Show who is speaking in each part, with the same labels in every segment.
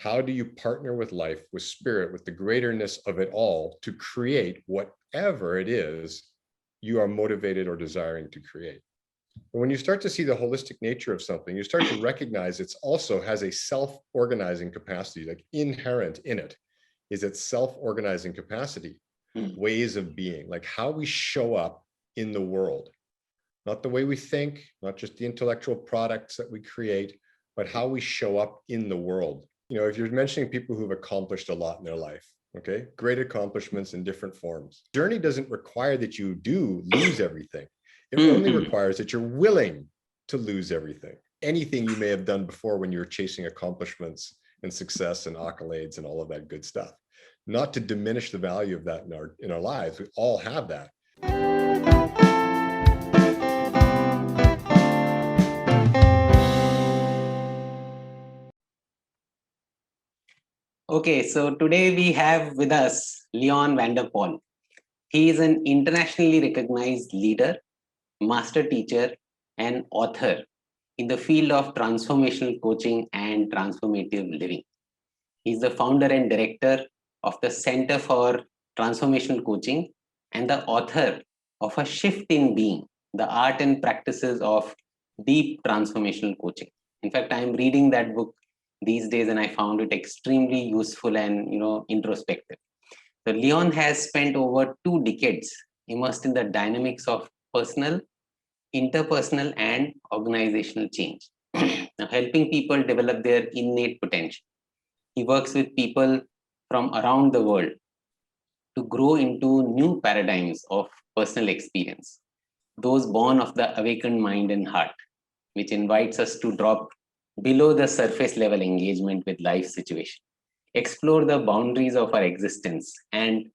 Speaker 1: How do you partner with life, with spirit, with the greaterness of it all to create whatever it is you are motivated or desiring to create? And when you start to see the holistic nature of something, you start to recognize it also has a self-organizing capacity, like inherent in it is its self-organizing capacity, ways of being, like how we show up in the world, not the way we think, not just the intellectual products that we create, but how we show up in the world. You know, if you're mentioning people who've accomplished a lot in their life, okay, great accomplishments in different forms. Journey doesn't require that you do lose everything. It only requires that you're willing to lose everything. Anything you may have done before when you were chasing accomplishments and success and accolades and all of that good stuff. Not to diminish the value of that in our lives. We all have that.
Speaker 2: Okay, so today we have with us Leon VanderPol. He is an internationally recognized leader, master teacher, and author in the field of transformational coaching and transformative living. He's the founder and director of the Centre For Transformational Coaching and the author of A Shift in Being, the art and practices of deep transformational coaching. In fact, I'm reading that book these days and I found it extremely useful and introspective. So Leon has spent over 2 decades immersed in the dynamics of personal, interpersonal, and organizational change, now helping people develop their innate potential. He works with people from around the world to grow into new paradigms of personal experience, those born of the awakened mind and heart, which invites us to drop below the surface level engagement with life situation, explore the boundaries of our existence, and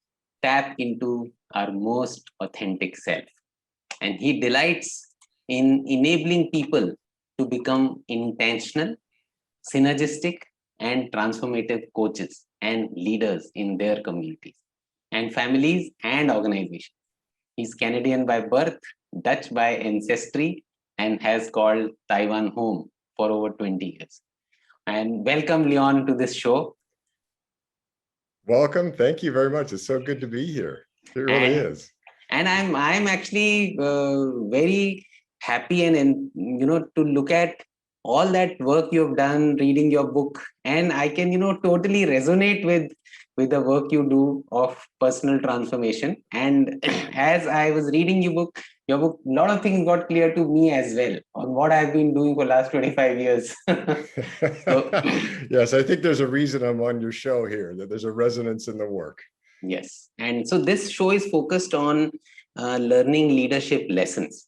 Speaker 2: tap into our most authentic self. And he delights in enabling people to become intentional, synergistic, and transformative coaches and leaders in their communities and families and organizations. He's Canadian by birth, Dutch by ancestry, and has called Taiwan home for over 20 years. And welcome, Leon, to this show.
Speaker 1: Welcome. Thank you very much. It's so good to be here. It really is.
Speaker 2: And I'm actually very happy and to look at all that work you've done, reading your book, and I can totally resonate with the work you do of personal transformation. And as I was reading your book, a lot of things got clear to me as well on what I've been doing for the last 25 years.
Speaker 1: Yes, I think there's a reason I'm on your show here, that there's a resonance in the work.
Speaker 2: Yes. And so this show is focused on learning leadership lessons,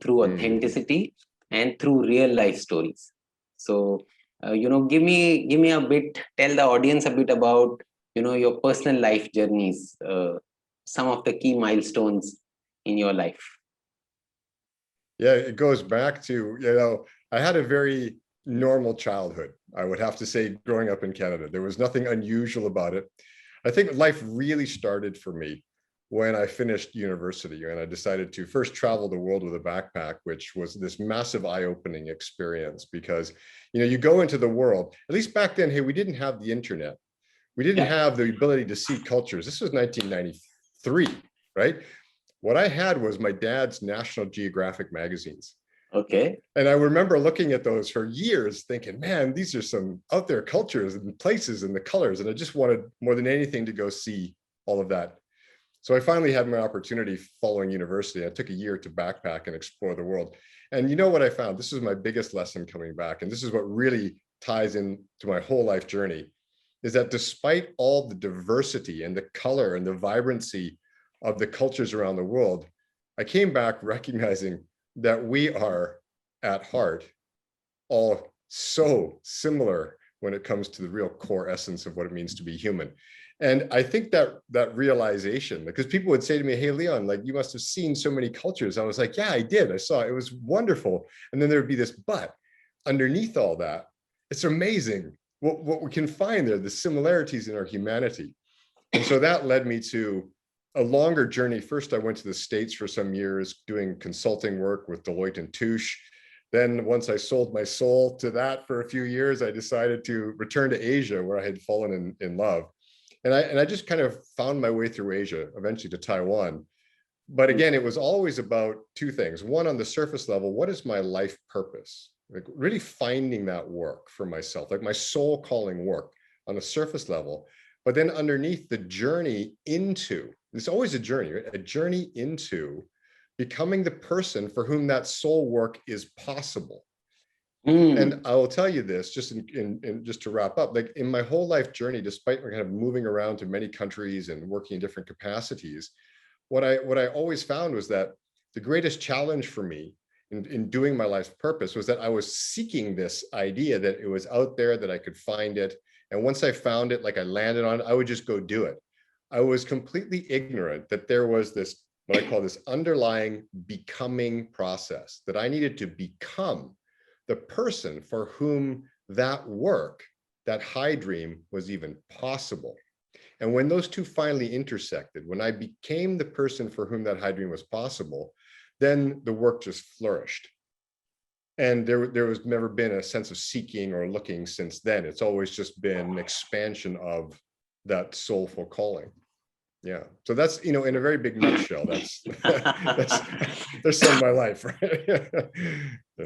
Speaker 2: through authenticity and through real life stories. So, give me a bit, tell the audience a bit about, your personal life journeys, some of the key milestones in your life.
Speaker 1: Yeah, it goes back to, I had a very normal childhood, I would have to say, growing up in Canada. There was nothing unusual about it. I think life really started for me when I finished university and I decided to first travel the world with a backpack, which was this massive eye-opening experience because, you go into the world, at least back then, hey, we didn't have the internet. We didn't have the ability to see cultures. This was 1993, right? What I had was my dad's National Geographic magazines.
Speaker 2: Okay.
Speaker 1: And I remember looking at those for years thinking, man, these are some out there cultures and places and the colors. And I just wanted more than anything to go see all of that. So I finally had my opportunity following university. I took a year to backpack and explore the world. And you know what I found? This is my biggest lesson coming back. And this is what really ties into my whole life journey, is that despite all the diversity and the color and the vibrancy of the cultures around the world, I came back recognizing that we are at heart all so similar when it comes to the real core essence of what it means to be human. And I think that realization, because people would say to me, hey, Leon, like you must have seen so many cultures. I was like, yeah, I did. I saw it. It was wonderful. And then there'd be this, but underneath all that, it's amazing what we can find there, the similarities in our humanity. And so that led me to a longer journey. First, I went to the States for some years doing consulting work with Deloitte and Touche. Then once I sold my soul to that for a few years, I decided to return to Asia, where I had fallen in love. And I just kind of found my way through Asia, eventually to Taiwan. But again, it was always about two things. One, on the surface level, what is my life purpose? Like really finding that work for myself, like my soul calling work on the surface level. But then underneath, the journey into, it's always a journey, right? A journey into becoming the person for whom that soul work is possible. And I will tell you this, just just to wrap up, like in my whole life journey, despite kind of moving around to many countries and working in different capacities, what I always found was that the greatest challenge for me in doing my life's purpose was that I was seeking this idea that it was out there, that I could find it. And once I found it, like I landed on it, I would just go do it. I was completely ignorant that there was this, what I call this underlying becoming process, that I needed to become the person for whom that work, that high dream, was even possible. And when those two finally intersected, when I became the person for whom that high dream was possible, then the work just flourished. And there was never been a sense of seeking or looking since then. It's always just been an expansion of that soulful calling. Yeah. So that's, in a very big nutshell, that's some of my life, right? Yeah.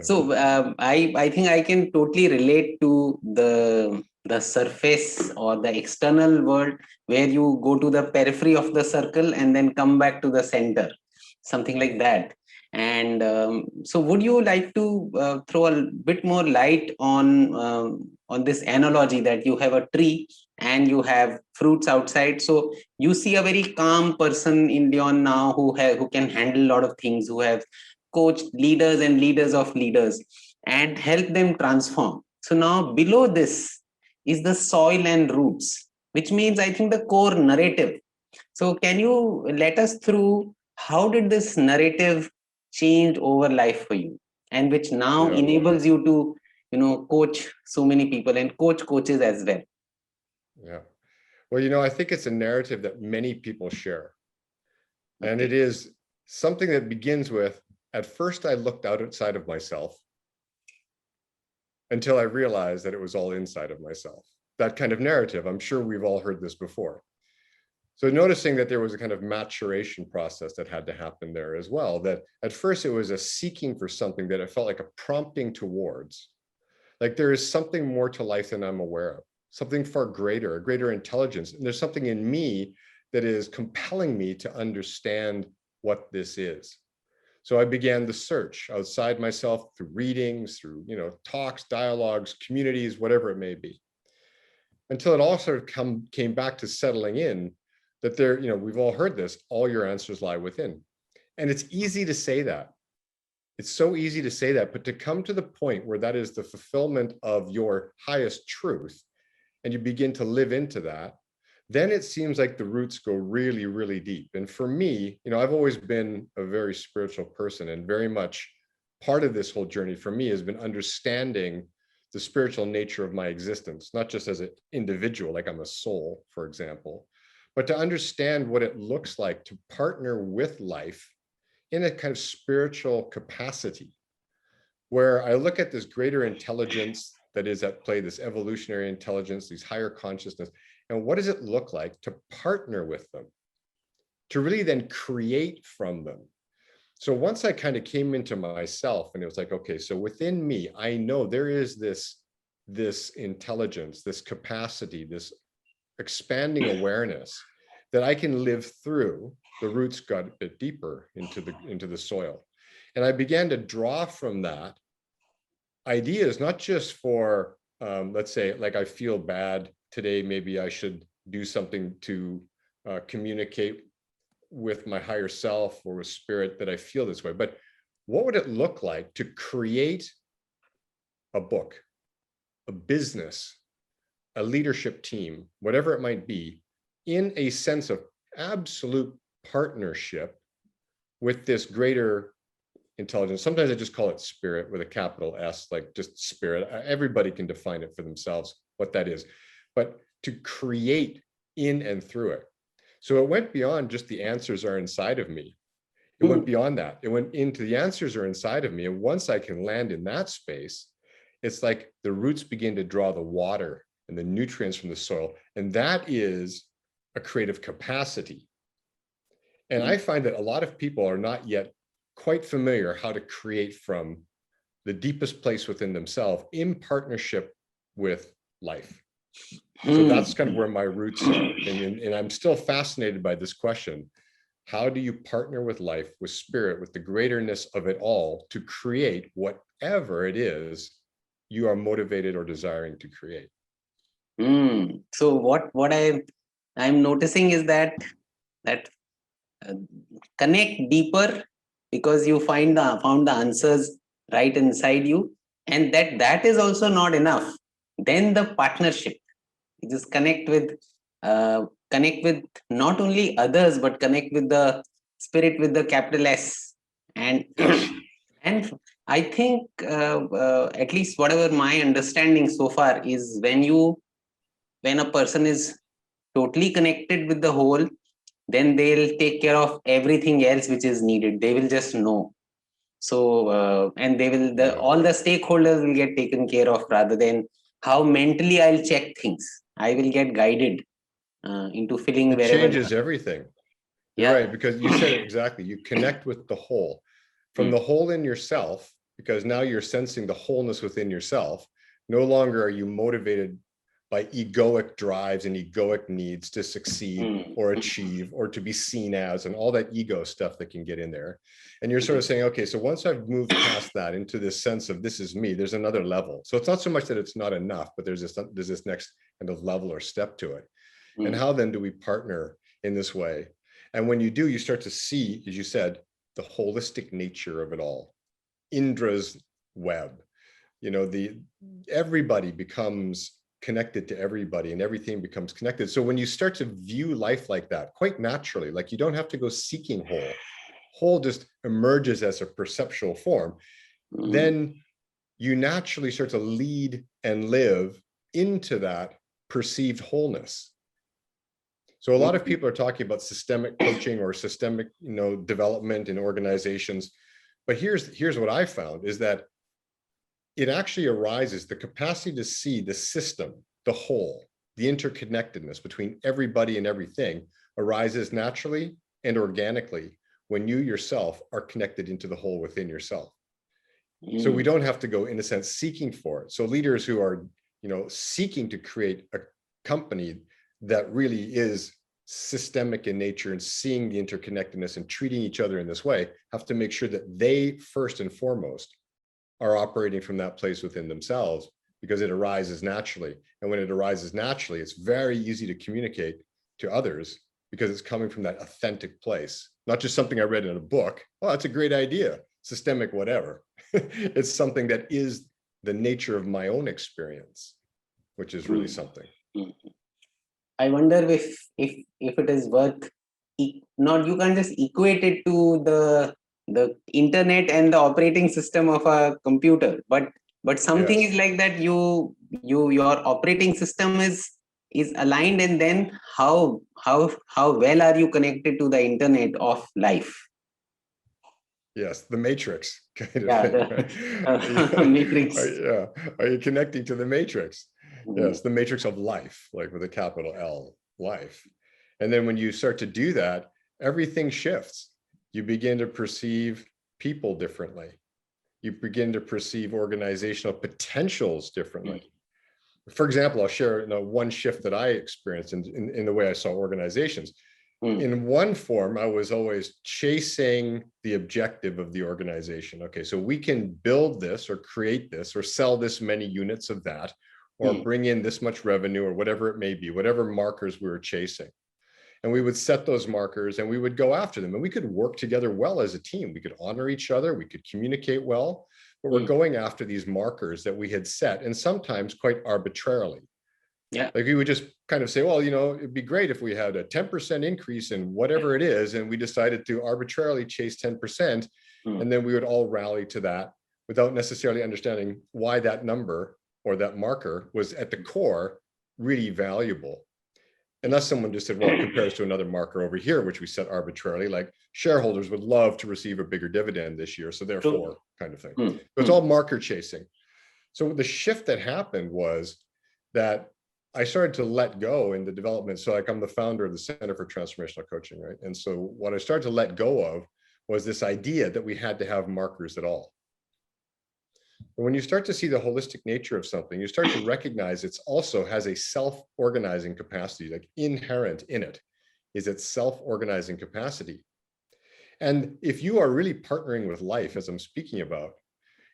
Speaker 2: So I think I can totally relate to the surface or the external world, where you go to the periphery of the circle and then come back to the center, something like that. And so would you like to throw a bit more light on this analogy that you have a tree and you have fruits outside? So you see a very calm person in Leon now, who can handle a lot of things, who have coached leaders and leaders of leaders and help them transform. So now below this is the soil and roots, which means I think the core narrative. So can you let us through how did this narrative change over life for you, and which now enables you to coach so many people and coach coaches as well?
Speaker 1: Yeah. Well, I think it's a narrative that many people share. And it is something that begins with, at first I looked outside of myself until I realized that it was all inside of myself. That kind of narrative, I'm sure we've all heard this before. So noticing that there was a kind of maturation process that had to happen there as well, that at first it was a seeking for something that it felt like a prompting towards, like there is something more to life than I'm aware of, something far greater, a greater intelligence. And there's something in me that is compelling me to understand what this is. So I began the search outside myself through readings, through, talks, dialogues, communities, whatever it may be, until it all sort of came back to settling in that there, we've all heard this, all your answers lie within. And it's easy to say that. It's so easy to say that, but to come to the point where that is the fulfillment of your highest truth, and you begin to live into that, then it seems like the roots go really, really deep. And for me, I've always been a very spiritual person, and very much part of this whole journey for me has been understanding the spiritual nature of my existence, not just as an individual, like I'm a soul, for example, but to understand what it looks like to partner with life in a kind of spiritual capacity, where I look at this greater intelligence that is at play, this evolutionary intelligence, these higher consciousness, and what does it look like to partner with them, to really then create from them. So once I kind of came into myself, and it was like, okay, so within me, I know there is this intelligence, this capacity, this expanding awareness that I can live through. The roots got a bit deeper into the soil. And I began to draw from that ideas, not just for, let's say, like I feel bad today, maybe I should do something to communicate with my higher self or with spirit that I feel this way, but what would it look like to create a book, a business, a leadership team, whatever it might be, in a sense of absolute partnership with this greater intelligence. Sometimes I just call it spirit with a capital S, like just spirit. Everybody can define it for themselves, what that is, but to create in and through it. So it went beyond just the answers are inside of me. It went beyond that. It went into the answers are inside of me. And once I can land in that space, it's like the roots begin to draw the water and the nutrients from the soil. And that is a creative capacity. And I find that a lot of people are not yet quite familiar how to create from the deepest place within themselves in partnership with life. So that's kind of where my roots are. And I'm still fascinated by this question. How do you partner with life, with spirit, with the greaterness of it all to create whatever it is you are motivated or desiring to create?
Speaker 2: So what I'm noticing is that connect deeper, because you found the answers right inside you, and that is also not enough. Then the partnership, you just connect with not only others, but connect with the spirit with the capital S. And and I think at least whatever my understanding so far is, when a person is totally connected with the whole, then they'll take care of everything else which is needed. They will just know. So and they will all the stakeholders will get taken care of, rather than how mentally I'll check things. I will get guided into filling
Speaker 1: it
Speaker 2: wherever.
Speaker 1: Changes everything. You're right, because you said it exactly. You connect with the whole, from the whole in yourself, because now you're sensing the wholeness within yourself. No longer are you motivated by egoic drives and egoic needs to succeed or achieve or to be seen as, and all that ego stuff that can get in there. And you're sort of saying, okay, so once I've moved past that into this sense of this is me, there's another level. So it's not so much that it's not enough, but there's this next kind of level or step to it. And how then do we partner in this way? And when you do, you start to see, as you said, the holistic nature of it all. Indra's web, everybody becomes connected to everybody and everything becomes connected. So when you start to view life like that, quite naturally, like you don't have to go seeking whole just emerges as a perceptual form, then you naturally start to lead and live into that perceived wholeness. So a lot of people are talking about systemic coaching or systemic, development in organizations. But here's what I found is that it actually arises, the capacity to see the system, the whole, the interconnectedness between everybody and everything arises naturally and organically when you yourself are connected into the whole within yourself. So we don't have to go, in a sense, seeking for it. So leaders who are, seeking to create a company that really is systemic in nature and seeing the interconnectedness and treating each other in this way have to make sure that they first and foremost are operating from that place within themselves, because it arises naturally. And when it arises naturally, it's very easy to communicate to others because it's coming from that authentic place, not just something I read in a book. Oh, that's a great idea, systemic, whatever. It's something that is the nature of my own experience, which is really something.
Speaker 2: I wonder if it is worth, not, you can't just equate it to the internet and the operating system of a computer, but something is like that. Your operating system is aligned, and then how well are you connected to the internet of life?
Speaker 1: Yes, the matrix kind of thing. Right?
Speaker 2: Matrix.
Speaker 1: Are you connecting to the matrix? Yes, the matrix of life, like with a capital L, life. And then when you start to do that, everything shifts. You begin to perceive people differently. You begin to perceive organizational potentials differently. For example, I'll share one shift that I experienced in the way I saw organizations. In one form, I was always chasing the objective of the organization. Okay, so we can build this or create this or sell this many units of that, or bring in this much revenue, or whatever it may be, whatever markers we were chasing. And we would set those markers and we would go after them, and we could work together well as a team. We could honor each other, we could communicate well, but we're going after these markers that we had set, and sometimes quite arbitrarily. Like we would just kind of say, well, it'd be great if we had a 10% increase in whatever it is, and we decided to arbitrarily chase 10%, and then we would all rally to that without necessarily understanding why that number or that marker was at the core really valuable. Unless someone just said, well, it compares to another marker over here, which we set arbitrarily, like shareholders would love to receive a bigger dividend this year, so therefore kind of thing. So it's all marker chasing. So the shift that happened was that I started to let go in the development. So like I'm the founder of the Centre for Transformative Coaching, right? And so what I started to let go of was this idea that we had to have markers at all. But when you start to see the holistic nature of something, you start to recognize it also has a self-organizing capacity, like inherent in it is its self-organizing capacity. And if you are really partnering with life, as I'm speaking about,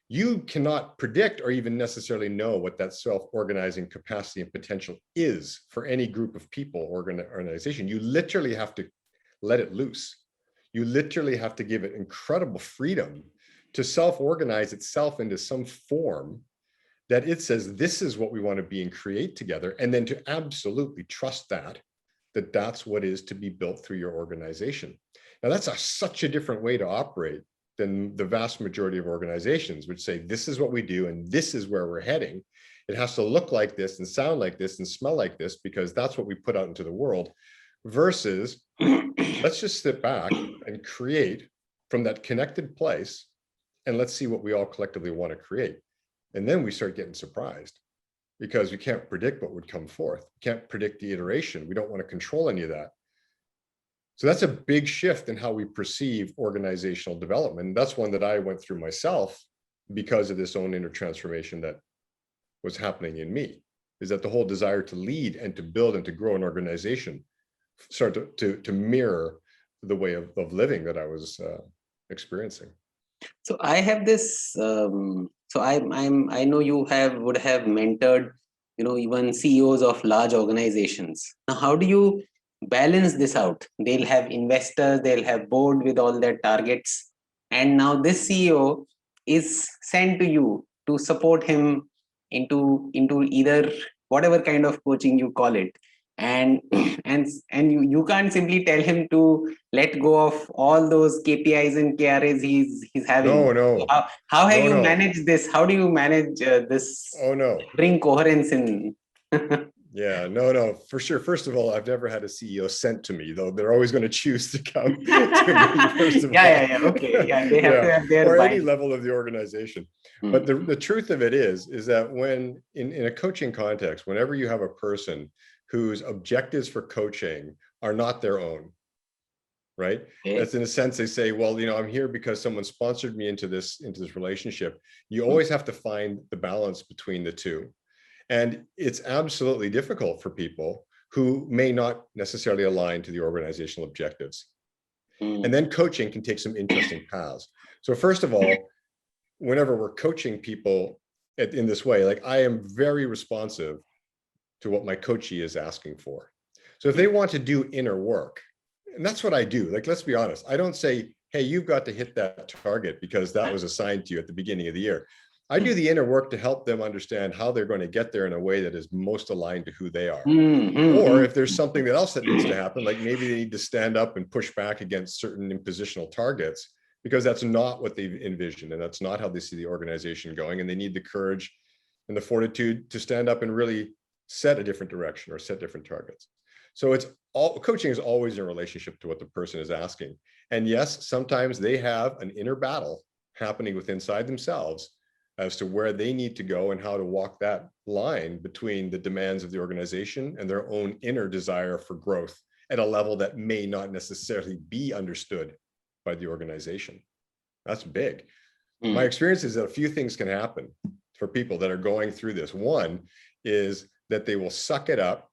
Speaker 1: you cannot predict or even necessarily know what that self-organizing capacity and potential is for any group of people or organization. You literally have to let it loose. You literally have to give it incredible freedom to self-organize itself into some form that it says, this is what we want to be and create together. And then to absolutely trust that that's what is to be built through your organization. Now that's such a different way to operate than the vast majority of organizations, which say, this is what we do and this is where we're heading. It has to look like this and sound like this and smell like this because that's what we put out into the world, versus let's just sit back and create from that connected place, and let's see what we all collectively want to create. And then we start getting surprised because we can't predict what would come forth. We can't predict the iteration. We don't want to control any of that. So that's a big shift in how we perceive organizational development. That's one that I went through myself because of this own inner transformation that was happening in me, is that the whole desire to lead and to build and to grow an organization started to mirror the way of living that I was experiencing.
Speaker 2: So I have this. I know you would have mentored, even CEOs of large organizations. Now, how do you balance this out? They'll have investors, they'll have board with all their targets, and now this CEO is sent to you to support him into either whatever kind of coaching you call it, and you can't simply tell him to let go of all those KPIs and KRAs he's having.
Speaker 1: No.
Speaker 2: How have you managed this? How do you manage this?
Speaker 1: Oh no.
Speaker 2: Bring coherence in.
Speaker 1: Yeah, no, for sure. First of all, I've never had a CEO sent to me, though. They're always going to choose to come to me, first of all.
Speaker 2: Yeah. Okay. Yeah, they have to have their
Speaker 1: or any level of the organization. But the truth of it is that when in a coaching context, whenever you have a person whose objectives for coaching are not their own, right? Okay. That's in a sense, they say, well, I'm here because someone sponsored me into this relationship. You always have to find the balance between the two. And it's absolutely difficult for people who may not necessarily align to the organizational objectives. And then coaching can take some interesting paths. So first of all, whenever we're coaching people in this way, like I am very responsive to what my coachee is asking for. So if they want to do inner work, and that's what I do, like, let's be honest, I don't say, hey, you've got to hit that target because that was assigned to you at the beginning of the year. I do the inner work to help them understand how they're going to get there in a way that is most aligned to who they are. Or if there's something else that needs to happen, like maybe they need to stand up and push back against certain impositional targets, because that's not what they've envisioned and that's not how they see the organization going. And they need the courage and the fortitude to stand up and really set a different direction or set different targets. So coaching is always in relationship to what the person is asking. And yes, sometimes they have an inner battle happening inside themselves as to where they need to go and how to walk that line between the demands of the organization and their own inner desire for growth at a level that may not necessarily be understood by the organization. That's big. My experience is that a few things can happen for people that are going through this. One is that they will suck it up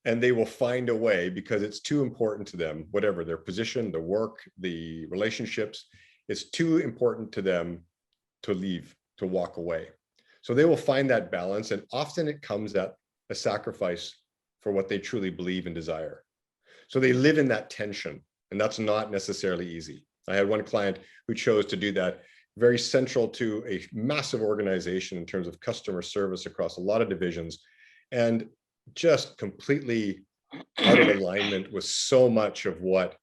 Speaker 1: and they will find a way, because it's too important to them, whatever their position, the work, the relationships, it's too important to them to leave, to walk away. So they will find that balance, and often it comes at a sacrifice for what they truly believe and desire. So they live in that tension, and that's not necessarily easy. I had one client who chose to do that, very central to a massive organization in terms of customer service across a lot of divisions, and just completely out of alignment with so much of what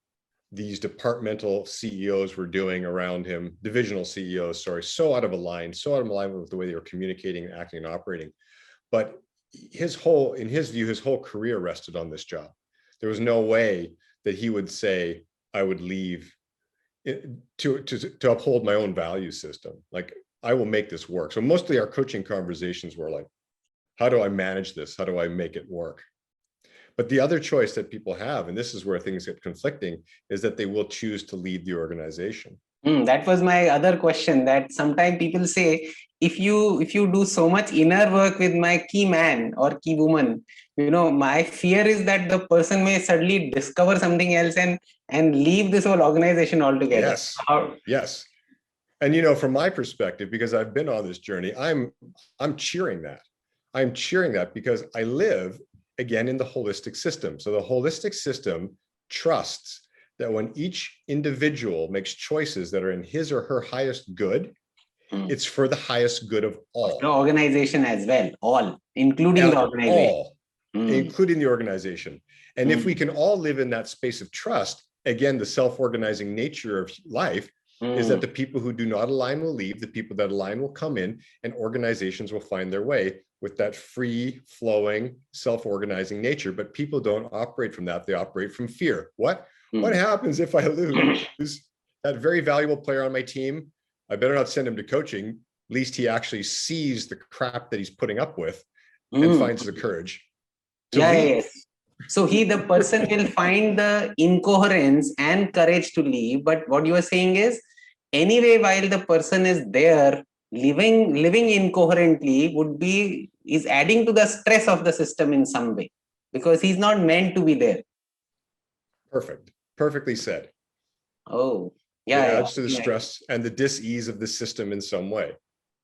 Speaker 1: these departmental CEOs were doing around him, divisional CEOs, sorry, so out of alignment with the way they were communicating, acting, and operating. But in his view, his whole career rested on this job. There was no way that he would say, I would leave to uphold my own value system. Like, I will make this work. So mostly our coaching conversations were like, how do I manage this? How do I make it work? But the other choice that people have, and this is where things get conflicting, is that they will choose to leave the organization.
Speaker 2: That was my other question, that sometimes people say, if you do so much inner work with my key man or key woman, my fear is that the person may suddenly discover something else and leave this whole organization altogether.
Speaker 1: Yes. Yes. And from my perspective, because I've been on this journey, I'm cheering that. I'm cheering that because I live again in the holistic system. So the holistic system trusts that when each individual makes choices that are in his or her highest good, it's for the highest good of all.
Speaker 2: The organization as well, all, including the organization.
Speaker 1: All, including the organization. And if we can all live in that space of trust, again, the self-organizing nature of life is that the people who do not align will leave, the people that align will come in, and organizations will find their way with that free flowing, self-organizing nature. But people don't operate from that. They operate from fear. What happens if I lose that very valuable player on my team? I better not send him to coaching. Least he actually sees the crap that he's putting up with and finds the courage to leave.
Speaker 2: Yes. So the person will find the incoherence and courage to leave. But what you are saying is, anyway, while the person is there, living incoherently is adding to the stress of the system in some way, because he's not meant to be there.
Speaker 1: Perfect. Perfectly said.
Speaker 2: Oh,
Speaker 1: yeah. It adds to the stress and the dis-ease of the system in some way.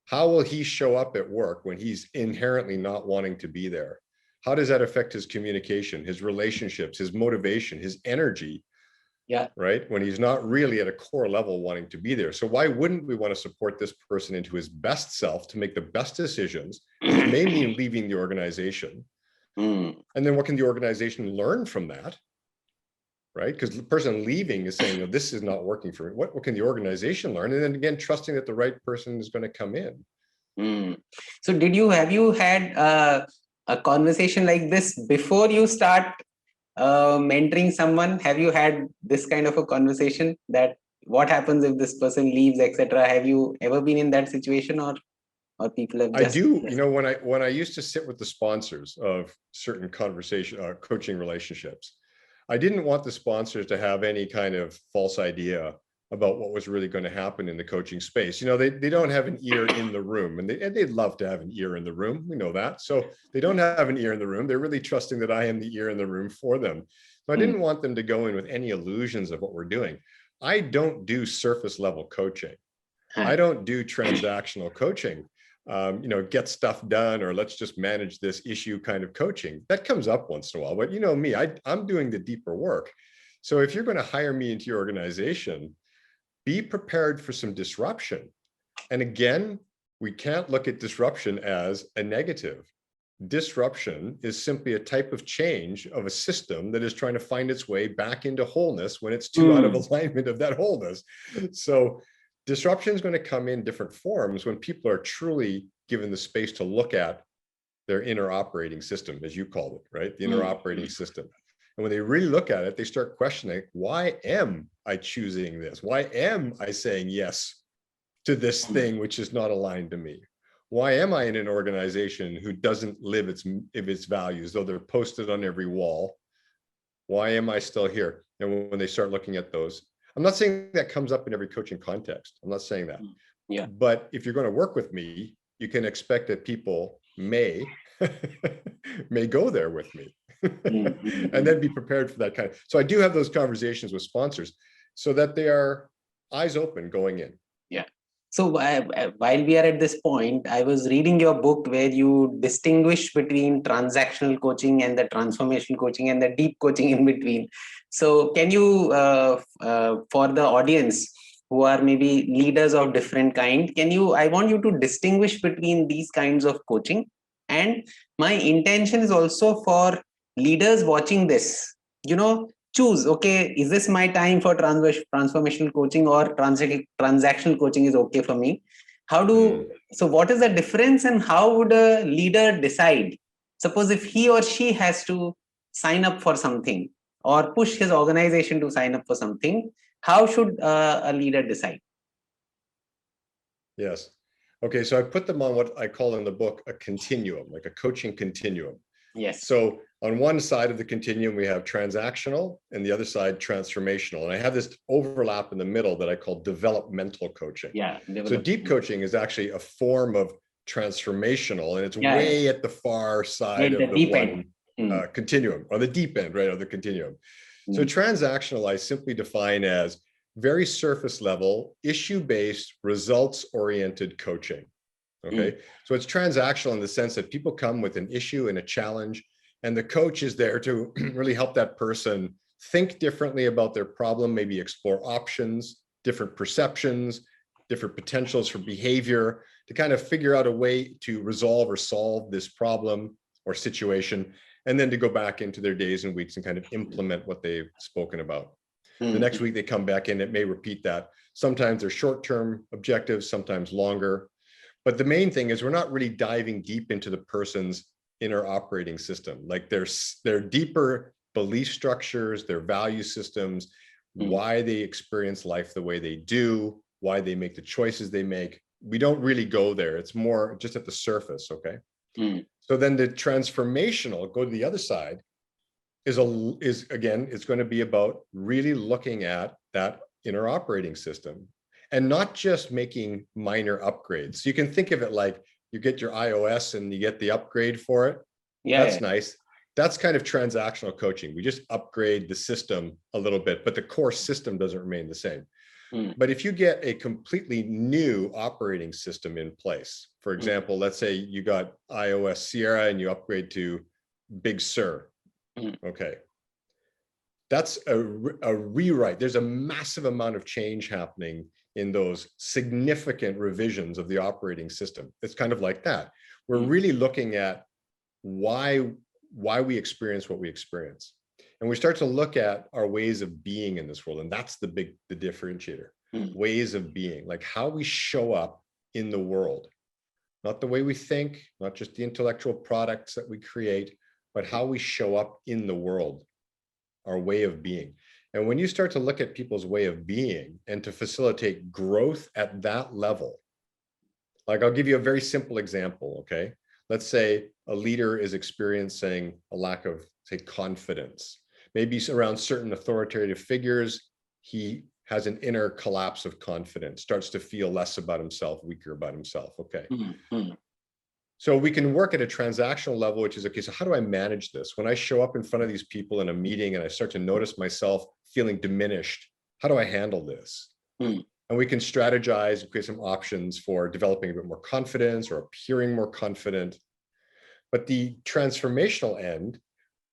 Speaker 1: How will he show up at work when he's inherently not wanting to be there? How does that affect his communication, his relationships, his motivation, his energy?
Speaker 2: Yeah.
Speaker 1: Right? When he's not really at a core level wanting to be there. So why wouldn't we want to support this person into his best self to make the best decisions, which may mean leaving the organization? And then what can the organization learn from that? Right? Because the person leaving is saying, this is not working for me. What can the organization learn? And then again, trusting that the right person is going to come in.
Speaker 2: So have you had a conversation like this before you start mentoring someone? Have you had this kind of a conversation, that what happens if this person leaves, etc.? Have you ever been in that situation, or people have just...
Speaker 1: I do. When I used to sit with the sponsors of certain coaching relationships, I didn't want the sponsors to have any kind of false idea about what was really going to happen in the coaching space. They don't have an ear in the room, and they'd love to have an ear in the room. We know that. So they don't have an ear in the room. They're really trusting that I am the ear in the room for them. So I didn't want them to go in with any illusions of what we're doing. I don't do surface level coaching. I don't do transactional coaching. Get stuff done, or let's just manage this issue kind of coaching. That comes up once in a while, but me, I'm doing the deeper work. So if you're going to hire me into your organization, be prepared for some disruption. And again, we can't look at disruption as a negative. Disruption is simply a type of change of a system that is trying to find its way back into wholeness when it's too out of alignment of that wholeness. So disruption is going to come in different forms when people are truly given the space to look at their inner operating system, as you called it, right? The inner operating system. And when they really look at it, they start questioning, why am I choosing this? Why am I saying yes to this thing which is not aligned to me? Why am I in an organization who doesn't live its values, though they're posted on every wall? Why am I still here? And when they start looking at those, I'm not saying that comes up in every coaching context. I'm not saying that.
Speaker 2: Yeah.
Speaker 1: But if you're going to work with me, you can expect that people may go there with me. And then be prepared for that kind of. So I do have those conversations with sponsors so that they are eyes open going in.
Speaker 2: Yeah. So while we are at this point, I was reading your book where you distinguish between transactional coaching and the transformational coaching and the deep coaching in between. So can you, for the audience who are maybe leaders of different kind, I want you to distinguish between these kinds of coaching. And my intention is also for leaders watching this, choose, okay, is this my time for transformational coaching, or transactional coaching is okay for me? So what is the difference, and how would a leader decide? Suppose if he or she has to sign up for something or push his organization to sign up for something, how should a leader decide?
Speaker 1: Yes. Okay, so I put them on what I call in the book a continuum, like a coaching continuum.
Speaker 2: Yes.
Speaker 1: So on one side of the continuum, we have transactional and the other side transformational. And I have this overlap in the middle that I call developmental coaching.
Speaker 2: Yeah.
Speaker 1: So deep coaching is actually a form of transformational, and it's way at the far side of the one continuum, or the deep end, right, of the continuum. So transactional, I simply define as very surface level, issue-based, results-oriented coaching. Okay, so it's transactional in the sense that people come with an issue and a challenge, and the coach is there to really help that person think differently about their problem, maybe explore options, different perceptions, different potentials for behavior, to kind of figure out a way to resolve or solve this problem or situation, and then to go back into their days and weeks and kind of implement what they've spoken about. The next week they come back in, it may repeat that. Sometimes they're short-term objectives, sometimes longer. But the main thing is we're not really diving deep into the person's inner operating system, like their deeper belief structures, their value systems, why they experience life the way they do, why they make the choices they make. We don't really go there. It's more just at the surface, okay? So then the transformational, go to the other side, is again, it's going to be about really looking at that inner operating system and not just making minor upgrades. So you can think of it like you get your iOS and you get the upgrade for it. That's nice. That's kind of transactional coaching. We just upgrade the system a little bit, but the core system doesn't remain the same. But if you get a completely new operating system in place, for example, let's say you got iOS Sierra and you upgrade to Big Sur. Okay. That's a rewrite. There's a massive amount of change happening in those significant revisions of the operating system. It's kind of like that. We're really looking at why we experience what we experience. And we start to look at our ways of being in this world. And that's the differentiator. Ways of being, like how we show up in the world. Not the way we think, not just the intellectual products that we create, but how we show up in the world, our way of being. And when you start to look at people's way of being and to facilitate growth at that level, like I'll give you a very simple example, okay? Let's say a leader is experiencing a lack of, say, confidence. Maybe around certain authoritative figures, he has an inner collapse of confidence, starts to feel less about himself, weaker about himself, okay? So we can work at a transactional level, which is, okay, so how do I manage this? When I show up in front of these people in a meeting and I start to notice myself feeling diminished, how do I handle this? And we can strategize and create some options for developing a bit more confidence or appearing more confident. But the transformational end,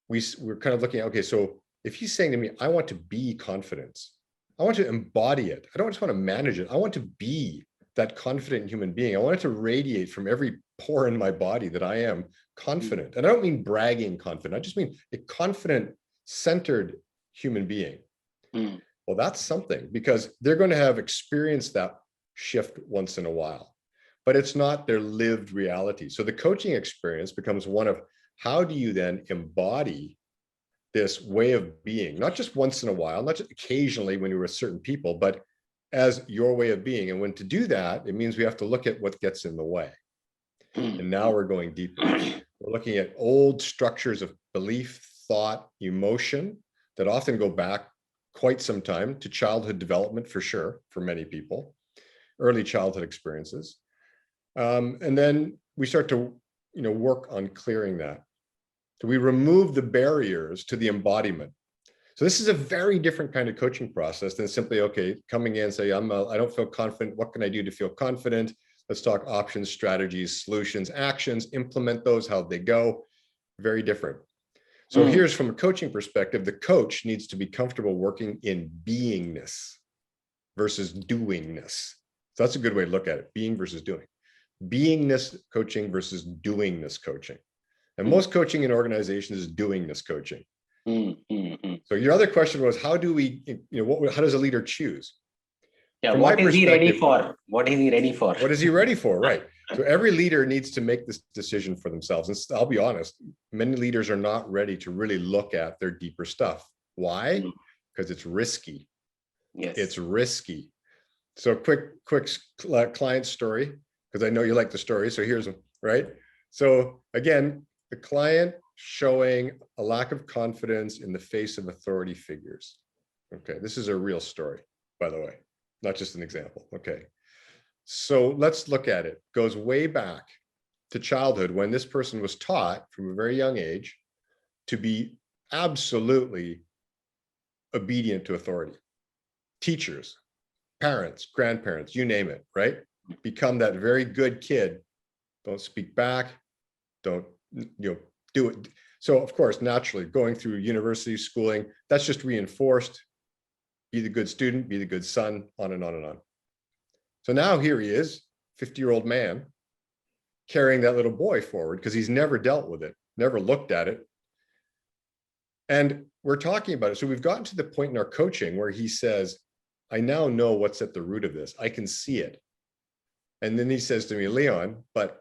Speaker 1: we're kind of looking at, okay, so if he's saying to me, I want to be confidence, I want to embody it. I don't just want to manage it. I want to be that confident human being. I want it to radiate from every pore in my body that I am confident. And I don't mean bragging confident. I just mean a confident, centered human being. Well, that's something, because they're going to have experienced that shift once in a while, but it's not their lived reality. So the coaching experience becomes one of, how do you then embody this way of being, not just once in a while, not just occasionally when you're with certain people, but as your way of being. And when to do that, it means we have to look at what gets in the way. And now we're going deeper. We're looking at old structures of belief, thought, emotion that often go back quite some time to childhood development, for sure, for many people, early childhood experiences. And then we start to, work on clearing that. So we remove the barriers to the embodiment. So this is a very different kind of coaching process than simply, okay, coming in and say, I don't feel confident. What can I do to feel confident? Let's talk options, strategies, solutions, actions, implement those, how they go. Very different. So here's, from a coaching perspective, the coach needs to be comfortable working in beingness versus doingness. So that's a good way to look at it, being versus doing. Beingness coaching versus doingness coaching. And most coaching in organizations is doingness coaching. So your other question was, how do we, how does a leader choose?
Speaker 2: Yeah,
Speaker 1: From my
Speaker 2: what is he ready
Speaker 1: perspective,
Speaker 2: for? What is he ready for?
Speaker 1: what is he ready for? Right. So every leader needs to make this decision for themselves. And I'll be honest, many leaders are not ready to really look at their deeper stuff. Why? Because it's risky.
Speaker 2: Yes.
Speaker 1: It's risky. So quick client story, because I know you like the story. So here's, right? So again, the client showing a lack of confidence in the face of authority figures. Okay, this is a real story, by the way, not just an example. Okay, so let's look at it. Goes way back to childhood when this person was taught from a very young age to be absolutely obedient to authority. Teachers, parents, grandparents, you name it, right? Become that very good kid. Don't speak back. Don't, do it. So of course, naturally going through university schooling, that's just reinforced. Be the good student, be the good son, on and on and on. So now here he is, 50-year-old man, carrying that little boy forward because he's never dealt with it, never looked at it. And we're talking about it. So we've gotten to the point in our coaching where he says, I now know what's at the root of this. I can see it. And then he says to me, Leon, but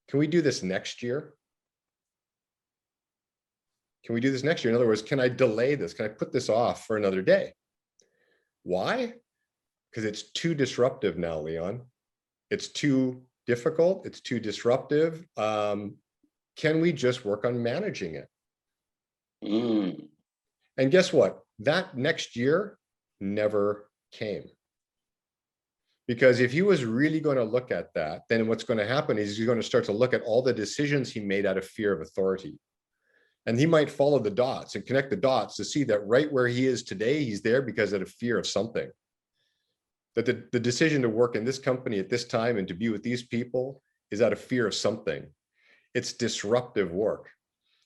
Speaker 1: can we do this next year? Can we do this next year? In other words, can I delay this? Can I put this off for another day? Why? Because it's too disruptive now, Leon. It's too difficult. It's too disruptive. Can we just work on managing it? And guess what? That next year never came. Because if he was really going to look at that, then what's going to happen is he's going to start to look at all the decisions he made out of fear of authority. And he might follow the dots and connect the dots to see that right where he is today, he's there because out of fear of something. That the decision to work in this company at this time and to be with these people is out of fear of something. It's disruptive work.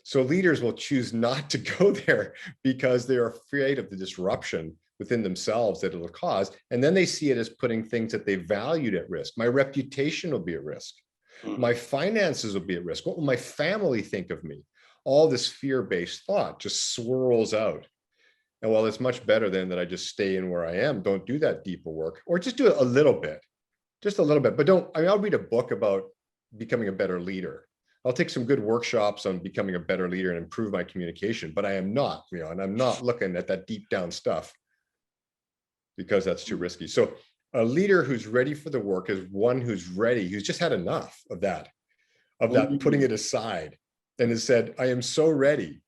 Speaker 1: So leaders will choose not to go there because they're afraid of the disruption within themselves that it'll cause. And then they see it as putting things that they valued at risk. My reputation will be at risk. My finances will be at risk. What will my family think of me? All this fear-based thought just swirls out. And while it's much better than that I just stay in where I am, don't do that deeper work, or just do it a little bit, just a little bit. But don't, I mean, I'll read a book about becoming a better leader. I'll take some good workshops on becoming a better leader and improve my communication, but I am not, and I'm not looking at that deep down stuff because that's too risky. So a leader who's ready for the work is one who's ready, who's just had enough of that putting it aside, and has said, I am so ready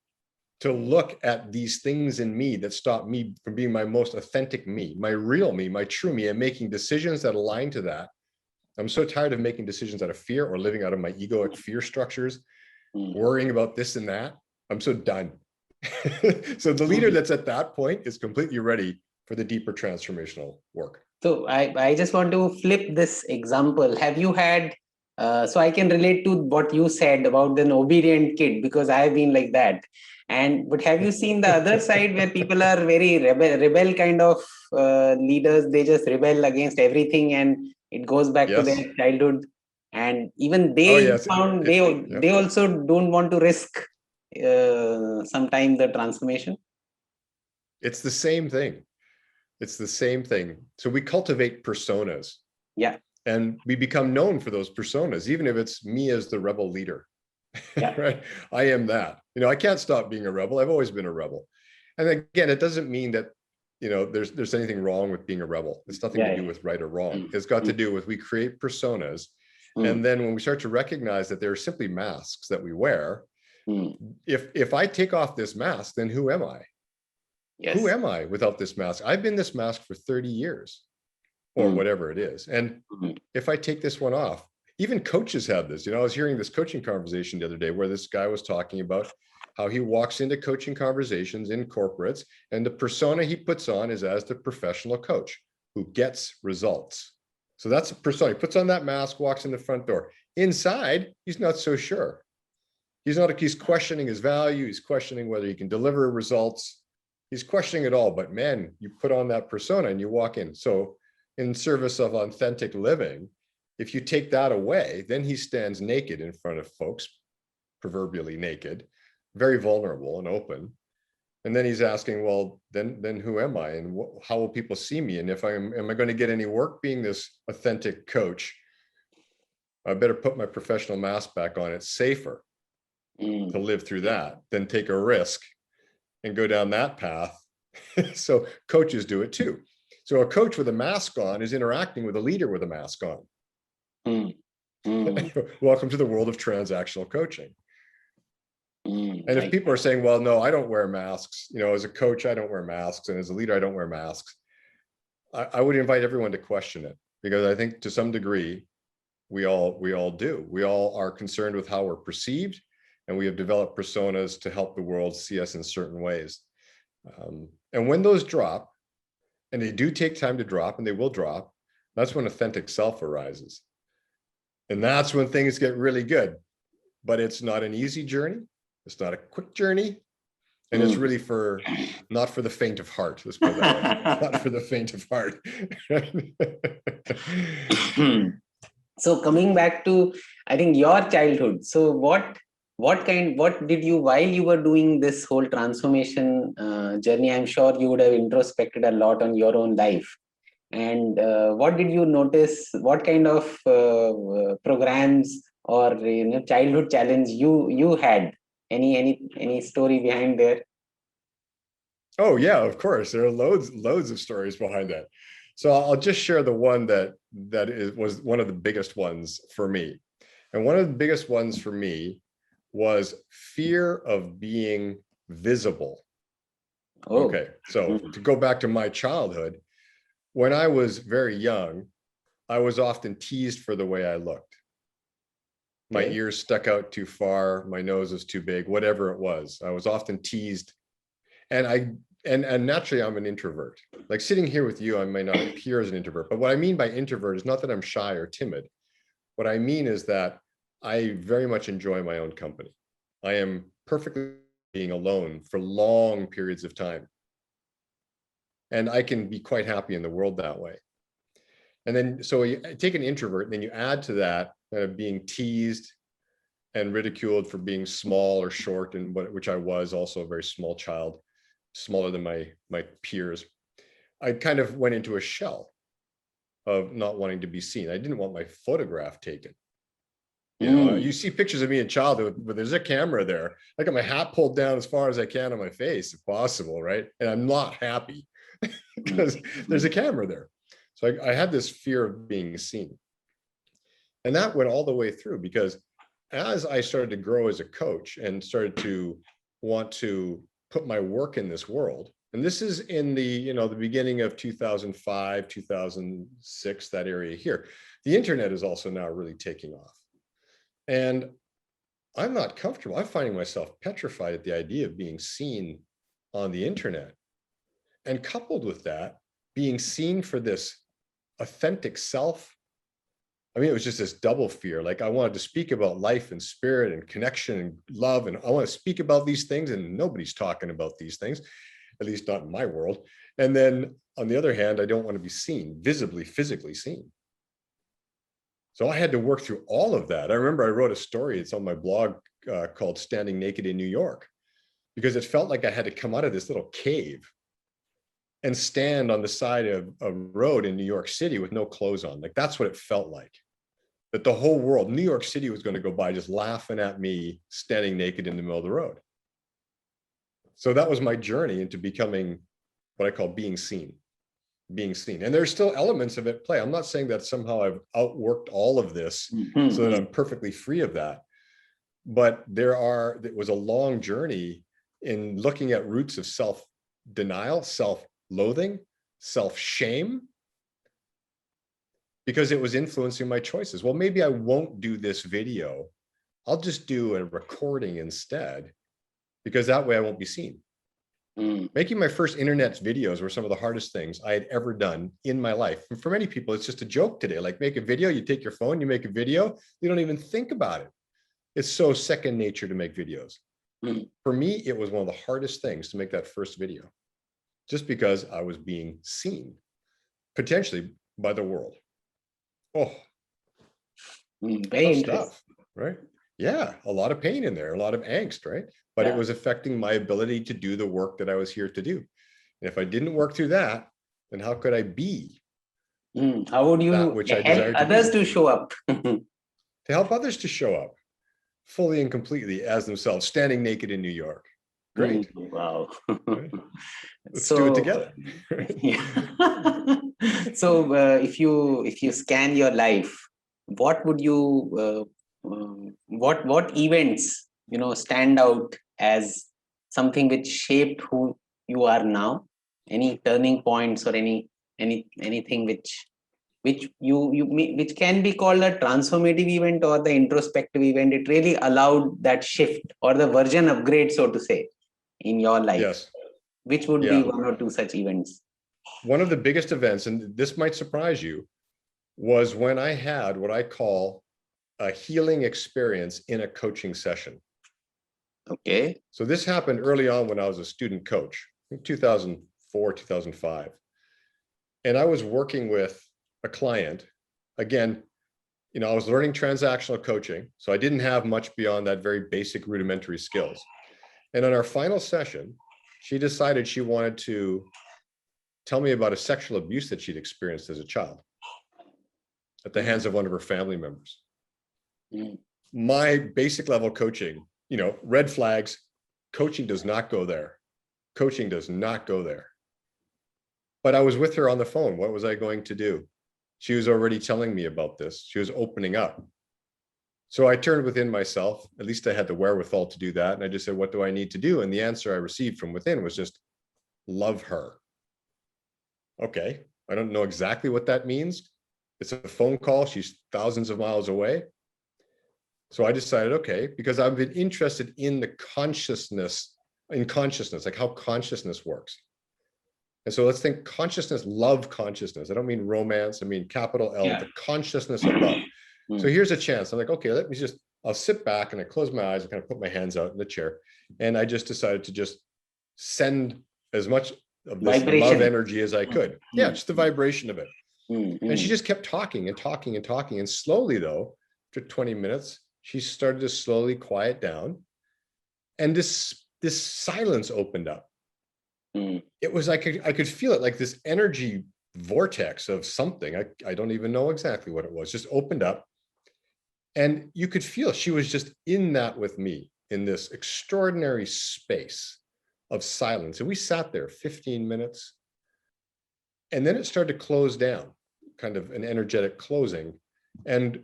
Speaker 1: to look at these things in me that stop me from being my most authentic me, my real me, my true me, and making decisions that align to that. I'm so tired of making decisions out of fear or living out of my egoic fear structures, worrying about this and that. I'm so done. So the leader that's at that point is completely ready for the deeper transformational work.
Speaker 2: So I just want to flip this example. Have you had, so I can relate to what you said about an obedient kid, because I've been like that. But have you seen the other side where people are very rebel kind of leaders? They just rebel against everything and it goes back to their childhood. And even they found they also don't want to risk sometime the transformation.
Speaker 1: It's the same thing. It's the same thing. So we cultivate personas.
Speaker 2: Yeah.
Speaker 1: And we become known for those personas, even if it's me as the rebel leader.
Speaker 2: Yeah.
Speaker 1: Right? I am that. I can't stop being a rebel. I've always been a rebel. And again, it doesn't mean that, there's anything wrong with being a rebel. It's nothing to do with right or wrong. It's got to do with we create personas. And then when we start to recognize that they're simply masks that we wear, if I take off this mask, then who am I? Yes. Who am I without this mask? I've been this mask for 30 years or whatever it is. And if I take this one off, even coaches have this. I was hearing this coaching conversation the other day where this guy was talking about how he walks into coaching conversations in corporates, and the persona he puts on is as the professional coach who gets results. So that's a persona. He puts on that mask, walks in the front door. Inside, he's not so sure. He's questioning his value. He's questioning whether he can deliver results. He's questioning it all. But man, you put on that persona and you walk in. So in service of authentic living, if you take that away, then he stands naked in front of folks, proverbially naked, very vulnerable and open. And then he's asking, well, then who am I, and how will people see me? And if am I going to get any work being this authentic coach? I better put my professional mask back on. It's safer to live through that than take a risk and go down that path. So coaches do it too. So a coach with a mask on is interacting with a leader with a mask on. Welcome to the world of transactional coaching. And if people are saying, well, no, I don't wear masks, as a coach, I don't wear masks, and as a leader, I don't wear masks, I would invite everyone to question it, because I think to some degree, we all do. We all are concerned with how we're perceived, and we have developed personas to help the world see us in certain ways. And when those drop, and they do take time to drop, and they will drop, that's when authentic self arises. And that's when things get really good. But it's not an easy journey. It's not a quick journey. And it's really not for the faint of heart. Let's put it that way. Not for the faint of heart.
Speaker 2: So coming back to, I think, your childhood. So what did you, while you were doing this whole transformation journey, I'm sure you would have introspected a lot on your own life. And what did you notice? What kind of programs or childhood challenge you had? Any story behind there?
Speaker 1: Oh yeah, of course. There are loads of stories behind that. So I'll just share the one that was one of the biggest ones for me. And one of the biggest ones for me was fear of being visible. Oh. Okay, so to go back to my childhood, when I was very young, I was often teased for the way I looked. My ears stuck out too far, my nose was too big, whatever it was. I was often teased. And naturally, I'm an introvert. Like sitting here with you, I may not appear as an introvert. But what I mean by introvert is not that I'm shy or timid. What I mean is that I very much enjoy my own company. I am perfectly being alone for long periods of time. And I can be quite happy in the world that way. And then, so you take an introvert, and then you add to that being teased and ridiculed for being small or short, and which I was also a very small child, smaller than my peers. I kind of went into a shell of not wanting to be seen. I didn't want my photograph taken. You see pictures of me in childhood, but there's a camera there. I got my hat pulled down as far as I can on my face, if possible, right? And I'm not happy because there's a camera there. So I had this fear of being seen. And that went all the way through, because as I started to grow as a coach and started to want to put my work in this world, and this is in the beginning of 2005, 2006, that area here, the internet is also now really taking off. And I'm not comfortable. I'm finding myself petrified at the idea of being seen on the internet. And coupled with that, being seen for this authentic self, I mean, it was just this double fear. Like, I wanted to speak about life and spirit and connection and love, and I want to speak about these things, and nobody's talking about these things, at least not in my world. And then on the other hand, I don't want to be seen, visibly, physically seen. So I had to work through all of that. I remember I wrote a story, it's on my blog, called Standing Naked in New York, because it felt like I had to come out of this little cave and stand on the side of a road in New York City with no clothes on. Like, that's what it felt like. That the whole world, New York City, was going to go by just laughing at me standing naked in the middle of the road. So that was my journey into becoming what I call being seen. And there's still elements of it play. I'm not saying that somehow I've outworked all of this so that I'm perfectly free of that. But it was a long journey in looking at roots of self-denial, self-loathing, self-shame, because it was influencing my choices. Well, maybe I won't do this video. I'll just do a recording instead, because that way I won't be seen. Making my first internet videos were some of the hardest things I had ever done in my life. And for many people, it's just a joke today. Like, make a video, you take your phone, you make a video, you don't even think about it. It's so second nature to make videos. For me, it was one of the hardest things to make that first video, just because I was being seen, potentially, by the world. Oh,
Speaker 2: very interesting
Speaker 1: stuff, right? Yeah, a lot of pain in there, a lot of angst, right? But it
Speaker 2: Yeah.
Speaker 1: was affecting my ability to do the work that I was here to do. And if I didn't work through that, then how could I be
Speaker 2: How would
Speaker 1: that
Speaker 2: you
Speaker 1: which I
Speaker 2: help
Speaker 1: desire to
Speaker 2: others
Speaker 1: be?
Speaker 2: to show up?
Speaker 1: To help others to show up fully and completely as themselves, standing naked in New York. Great.
Speaker 2: Wow.
Speaker 1: Right? Let's do it
Speaker 2: So,
Speaker 1: together.
Speaker 2: yeah. So, if you scan your life, what would you what events stand out as something which shaped who you are now? Any turning points or anything which can be called a transformative event or the introspective event? It really allowed that shift or the version upgrade, so to say, in your life.
Speaker 1: Yes.
Speaker 2: Which would be
Speaker 1: Yeah.
Speaker 2: one or two such events?
Speaker 1: One of the biggest events, and this might surprise you, was when I had what I call a healing experience in a coaching session.
Speaker 2: Okay.
Speaker 1: So this happened early on when I was a student coach in 2004, 2005. And I was working with a client. Again, I was learning transactional coaching, so I didn't have much beyond that very basic rudimentary skills. And on our final session, she decided she wanted to tell me about a sexual abuse that she'd experienced as a child at the hands of one of her family members.
Speaker 2: Mm.
Speaker 1: My basic level coaching, red flags, coaching does not go there. Coaching does not go there. But I was with her on the phone. What was I going to do? She was already telling me about this. She was opening up. So I turned within myself. At least I had the wherewithal to do that. And I just said, what do I need to do? And the answer I received from within was just love her. Okay. I don't know exactly what that means. It's a phone call. She's thousands of miles away. So I decided, okay, because I've been interested in the consciousness, like how consciousness works. And so let's think consciousness, love consciousness. I don't mean romance. I mean capital L, the consciousness of love. So here's a chance. I'm like, okay, I'll sit back, and I close my eyes and kind of put my hands out in the chair. And I just decided to just send as much of this love energy as I could. Yeah, just the vibration of it. And she just kept talking and talking and talking. And slowly though, after 20 minutes, she started to slowly quiet down. And this silence opened up. It was like I could feel it, like this energy vortex of something. I don't even know exactly what it was, just opened up. And you could feel she was just in that with me, in this extraordinary space of silence. And we sat there 15 minutes. And then it started to close down, kind of an energetic closing. And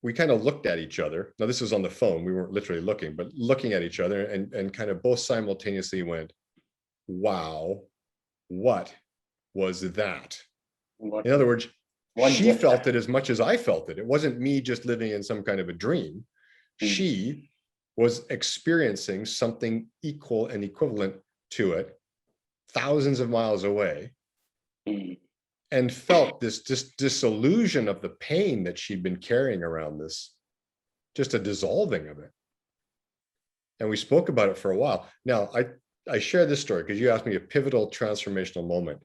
Speaker 1: we kind of looked at each other. Now, this was on the phone. We weren't literally looking, but looking at each other, and kind of both simultaneously went, wow, what was that? In other words, she felt it as much as I felt it. It wasn't me just living in some kind of a dream. She was experiencing something equal and equivalent to it, thousands of miles away, and felt this disillusion of the pain that she'd been carrying around this, just a dissolving of it. And we spoke about it for a while. Now, I share this story because you asked me a pivotal transformational moment.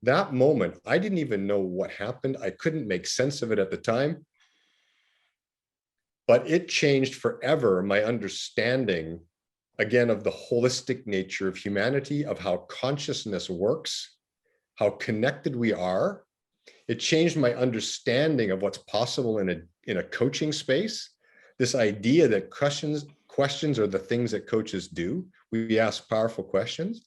Speaker 1: That moment, I didn't even know what happened. I couldn't make sense of it at the time. But it changed forever my understanding, again, of the holistic nature of humanity, of how consciousness works, how connected we are. It changed my understanding of what's possible in a coaching space. This idea that questions are the things that coaches do. We ask powerful questions.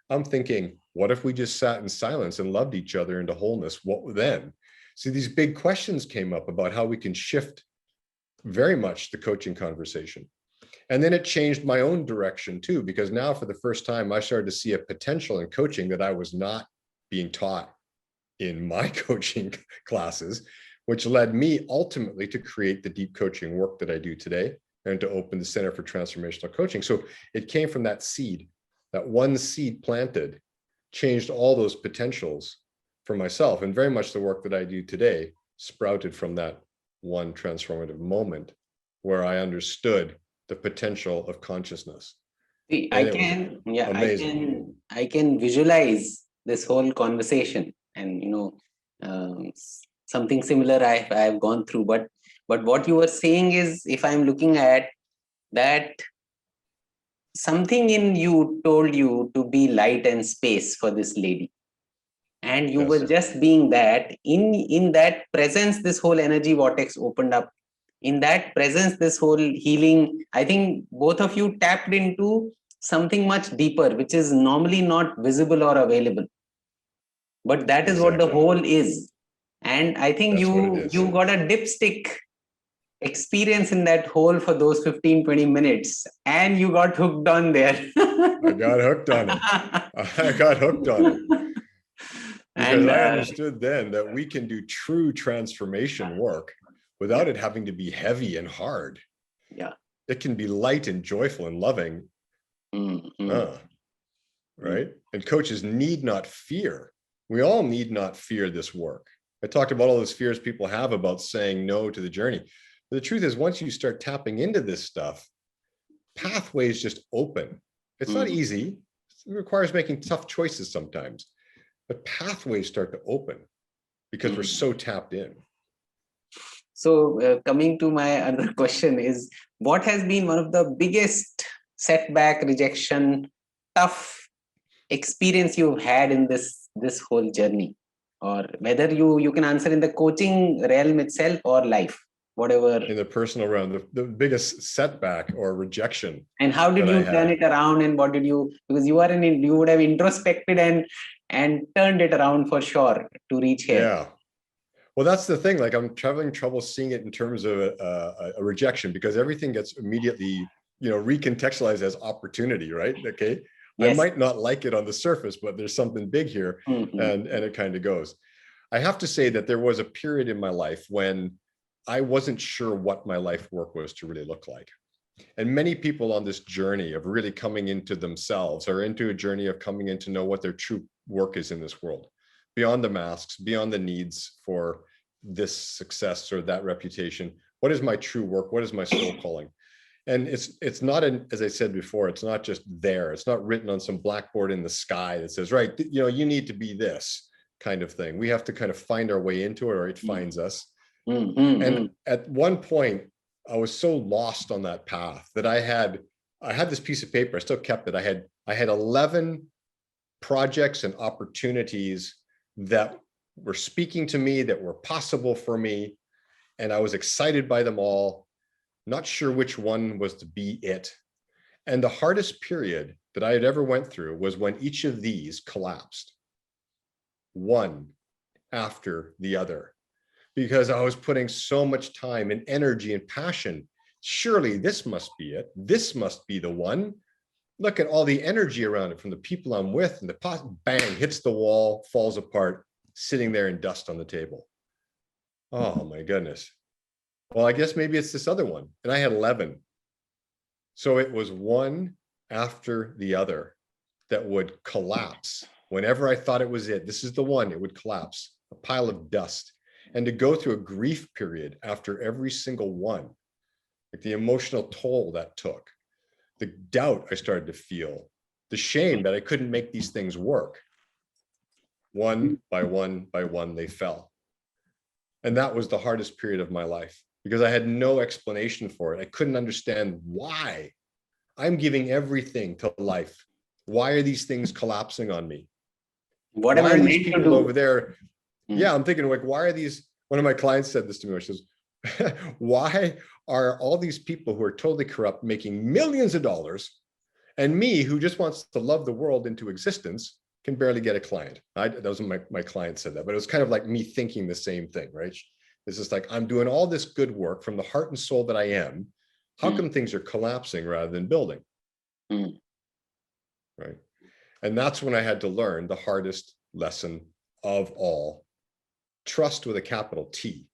Speaker 1: I'm thinking, what if we just sat in silence and loved each other into wholeness? What then? See, these big questions came up about how we can shift very much the coaching conversation. And then it changed my own direction too, because now for the first time, I started to see a potential in coaching that I was not being taught in my coaching classes, which led me ultimately to create the deep coaching work that I do today and to open the Centre for Transformative Coaching. So it came from that seed, that one seed planted, changed all those potentials for myself. And very much the work that I do today sprouted from that one transformative moment where I understood the potential of consciousness.
Speaker 2: See, I can visualize this whole conversation, and something similar I've gone through. But what you were saying is, if I'm looking at that, something in you told you to be light and space for this lady, and you were
Speaker 1: Yes.
Speaker 2: just being that. In that presence, this whole energy vortex opened up. In that presence, this whole healing, I think both of you tapped into something much deeper, which is normally not visible or available, but that is what the
Speaker 1: Exactly.
Speaker 2: whole is. And I think
Speaker 1: That's what it is.
Speaker 2: you got a dipstick experience in that hole for those 15-20 minutes, and you got hooked on there.
Speaker 1: I got hooked on it. I got hooked on it because
Speaker 2: And
Speaker 1: I understood then that we can do true transformation work without it having to be heavy and hard.
Speaker 2: yeah.
Speaker 1: It can be light and joyful and loving. Right? And coaches need not fear. We all need not fear this work. I talked about all those fears people have about saying no to the journey. But the truth is, once you start tapping into this stuff, pathways just open. It's not easy. It requires making tough choices sometimes, but pathways start to open because we're so tapped in.
Speaker 2: So coming to my other question is, what has been one of the biggest setback, rejection, tough experience you've had in this whole journey? Or whether you can answer in the coaching realm itself or life, whatever.
Speaker 1: In the personal realm, the biggest setback or rejection.
Speaker 2: And how did you turn it around, and what did you, because you would have introspected and turned it around for sure to reach here.
Speaker 1: Yeah. Well, that's the thing. Like, I'm having trouble seeing it in terms of a rejection, because everything gets immediately, recontextualized as opportunity, right? Okay. Yes. I might not like it on the surface, but there's something big here, and it kind of goes. I have to say that there was a period in my life when I wasn't sure what my life work was to really look like. And many people on this journey of really coming into themselves are into a journey of coming in to know what their true work is in this world, beyond the masks, beyond the needs for this success or that reputation. What is my true work? What is my soul calling? And it's not, as I said before, it's not just there. It's not written on some blackboard in the sky that says, right, you need to be this kind of thing. We have to kind of find our way into it, or it finds us. And at one point, I was so lost on that path that I had this piece of paper. I still kept it. I had 11 projects and opportunities that were speaking to me, that were possible for me. And I was excited by them all, not sure which one was to be it. And the hardest period that I had ever went through was when each of these collapsed, one after the other, because I was putting so much time and energy and passion. Surely this must be it. This must be the one. Look at all the energy around it from the people I'm with, and the pot, bang, hits the wall, falls apart, sitting there in dust on the table. Oh my goodness. Well, I guess maybe it's this other one. And I had 11. So it was one after the other that would collapse. Whenever I thought it was it, this is the one, it would collapse, a pile of dust. And to go through a grief period after every single one, like the emotional toll that took, the doubt I started to feel, the shame that I couldn't make these things work. One by one by one, they fell. And that was the hardest period of my life, because I had no explanation for it. I couldn't understand why. I'm giving everything to life. Why are these things collapsing on me?
Speaker 2: What am I
Speaker 1: meant to do? Why are these people over there? Yeah, I'm thinking, like, why are these? One of my clients said this to me, which is, why are all these people who are totally corrupt making millions of dollars, and me, who just wants to love the world into existence, can barely get a client? That wasn't my client said that, but it was kind of like me thinking the same thing, right? It's just like, I'm doing all this good work from the heart and soul that I am. How come things are collapsing rather than building? Right. And that's when I had to learn the hardest lesson of all. Trust with a capital T.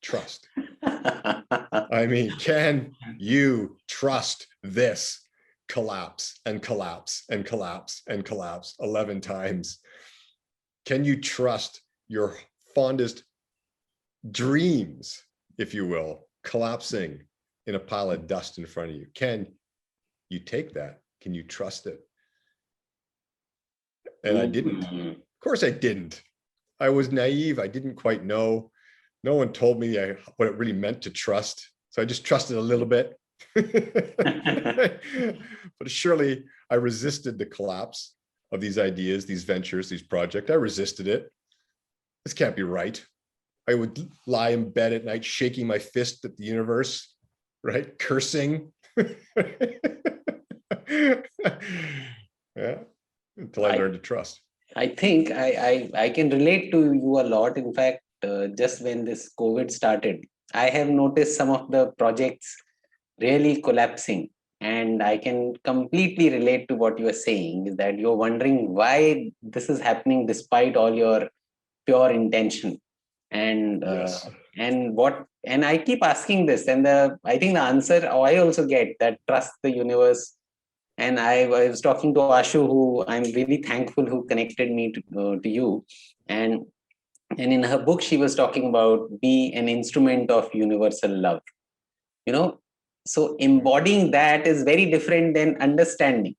Speaker 1: Trust. I mean, can you trust this? Collapse and collapse and collapse and collapse 11 times. Can you trust your fondest dreams, if you will, collapsing in a pile of dust in front of you? Can you take that? Can you trust it? And I didn't. Of course I didn't. I was naive. I didn't quite know. No one told me what it really meant to trust. So I just trusted a little bit. But surely I resisted the collapse of these ideas, these ventures, these projects. I resisted it. This can't be right. I would lie in bed at night, shaking my fist at the universe, right? Cursing. Yeah, until I learned to trust.
Speaker 2: I think I can relate to you a lot. In fact, just when this COVID started, I have noticed some of the projects really collapsing. And I can completely relate to what you are saying, is that you're wondering why this is happening despite all your pure intention. And
Speaker 1: Yes.
Speaker 2: and I keep asking this, and I think the answer I also get, that trust the universe. And I was talking to Ashu, who I'm really thankful, who connected me to you. And in her book, she was talking about be an instrument of universal love. You know, so embodying that is very different than understanding.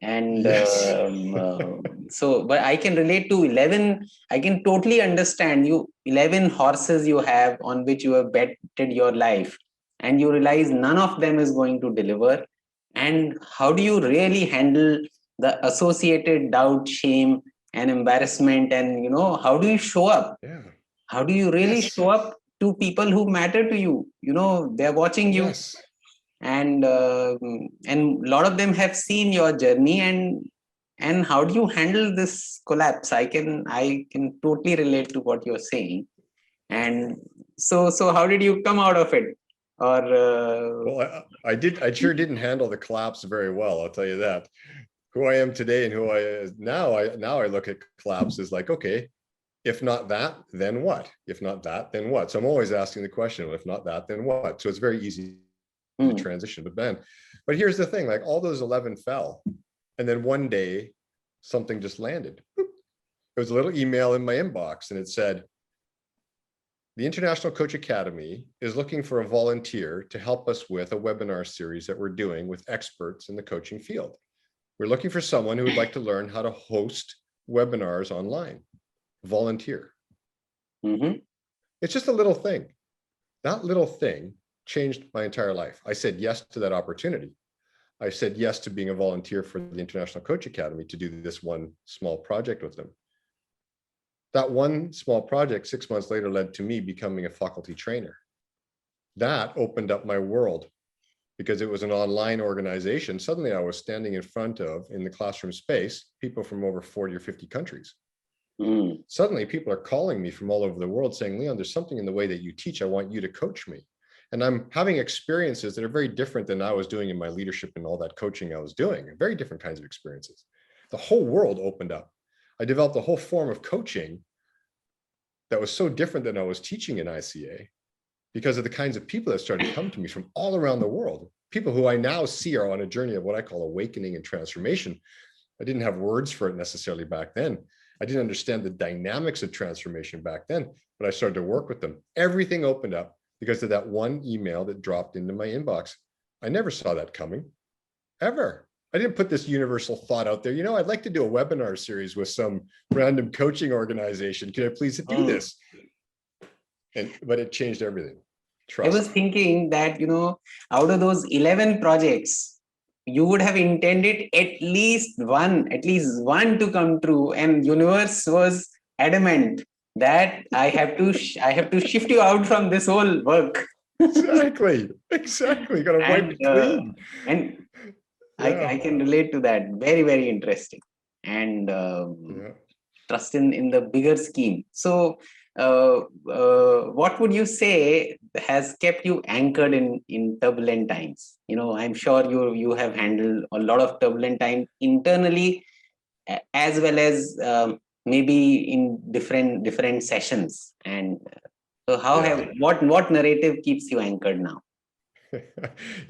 Speaker 2: And
Speaker 1: Yes.
Speaker 2: so, but I can relate to 11. I can totally understand you. 11 horses you have on which you have betted your life, and you realize none of them is going to deliver. And how do you really handle the associated doubt, shame, and embarrassment? And how do you show up?
Speaker 1: Yeah.
Speaker 2: How do you really
Speaker 1: Yes.
Speaker 2: show up to people who matter to you? They're watching you.
Speaker 1: Yes.
Speaker 2: And a lot of them have seen your journey. And how do you handle this collapse? I can totally relate to what you're saying. And so how did you come out of it? Or
Speaker 1: Well, I sure didn't handle the collapse very well, I'll tell you that. Who I am today and who I now I look at collapse as like, okay, if not that, then what? If not that, then what? So I'm always asking the question, well, if not that, then what? So it's very easy to transition. But here's the thing, like all those 11 fell. And then one day something just landed. There was a little email in my inbox and it said, the International Coach Academy is looking for a volunteer to help us with a webinar series that we're doing with experts in the coaching field. We're looking for someone who would like to learn how to host webinars online. Volunteer. It's just a little thing. That little thing changed my entire life. I said yes to that opportunity. I said yes to being a volunteer for the International Coach Academy to do this one small project with them. That one small project 6 months later led to me becoming a faculty trainer. That opened up my world because it was an online organization. Suddenly I was standing in front of, in the classroom space, people from over 40 or 50 countries. Suddenly people are calling me from all over the world saying, Leon, there's something in the way that you teach. I want you to coach me. And I'm having experiences that are very different than I was doing in my leadership and all that coaching I was doing. Very different kinds of experiences. The whole world opened up. I developed a whole form of coaching that was so different than I was teaching in ICA because of the kinds of people that started to come to me from all around the world. People who I now see are on a journey of what I call awakening and transformation. I didn't have words for it necessarily back then. I didn't understand the dynamics of transformation back then, but I started to work with them. Everything opened up because of that one email that dropped into my inbox. I never saw that coming, ever. I didn't put this universal thought out there. I'd like to do a webinar series with some random coaching organization. Can I please do this? But it changed everything. Trust.
Speaker 2: I was thinking that, out of those 11 projects, you would have intended at least one to come true. And universe was adamant that I have to shift you out from this whole work.
Speaker 1: Exactly. Got to wipe it clean.
Speaker 2: And I can relate to that. Very, very interesting. And trust in the bigger scheme. So what would you say has kept you anchored in turbulent times? I'm sure you have handled a lot of turbulent times internally, as well as maybe in different sessions. And so what narrative keeps you anchored now?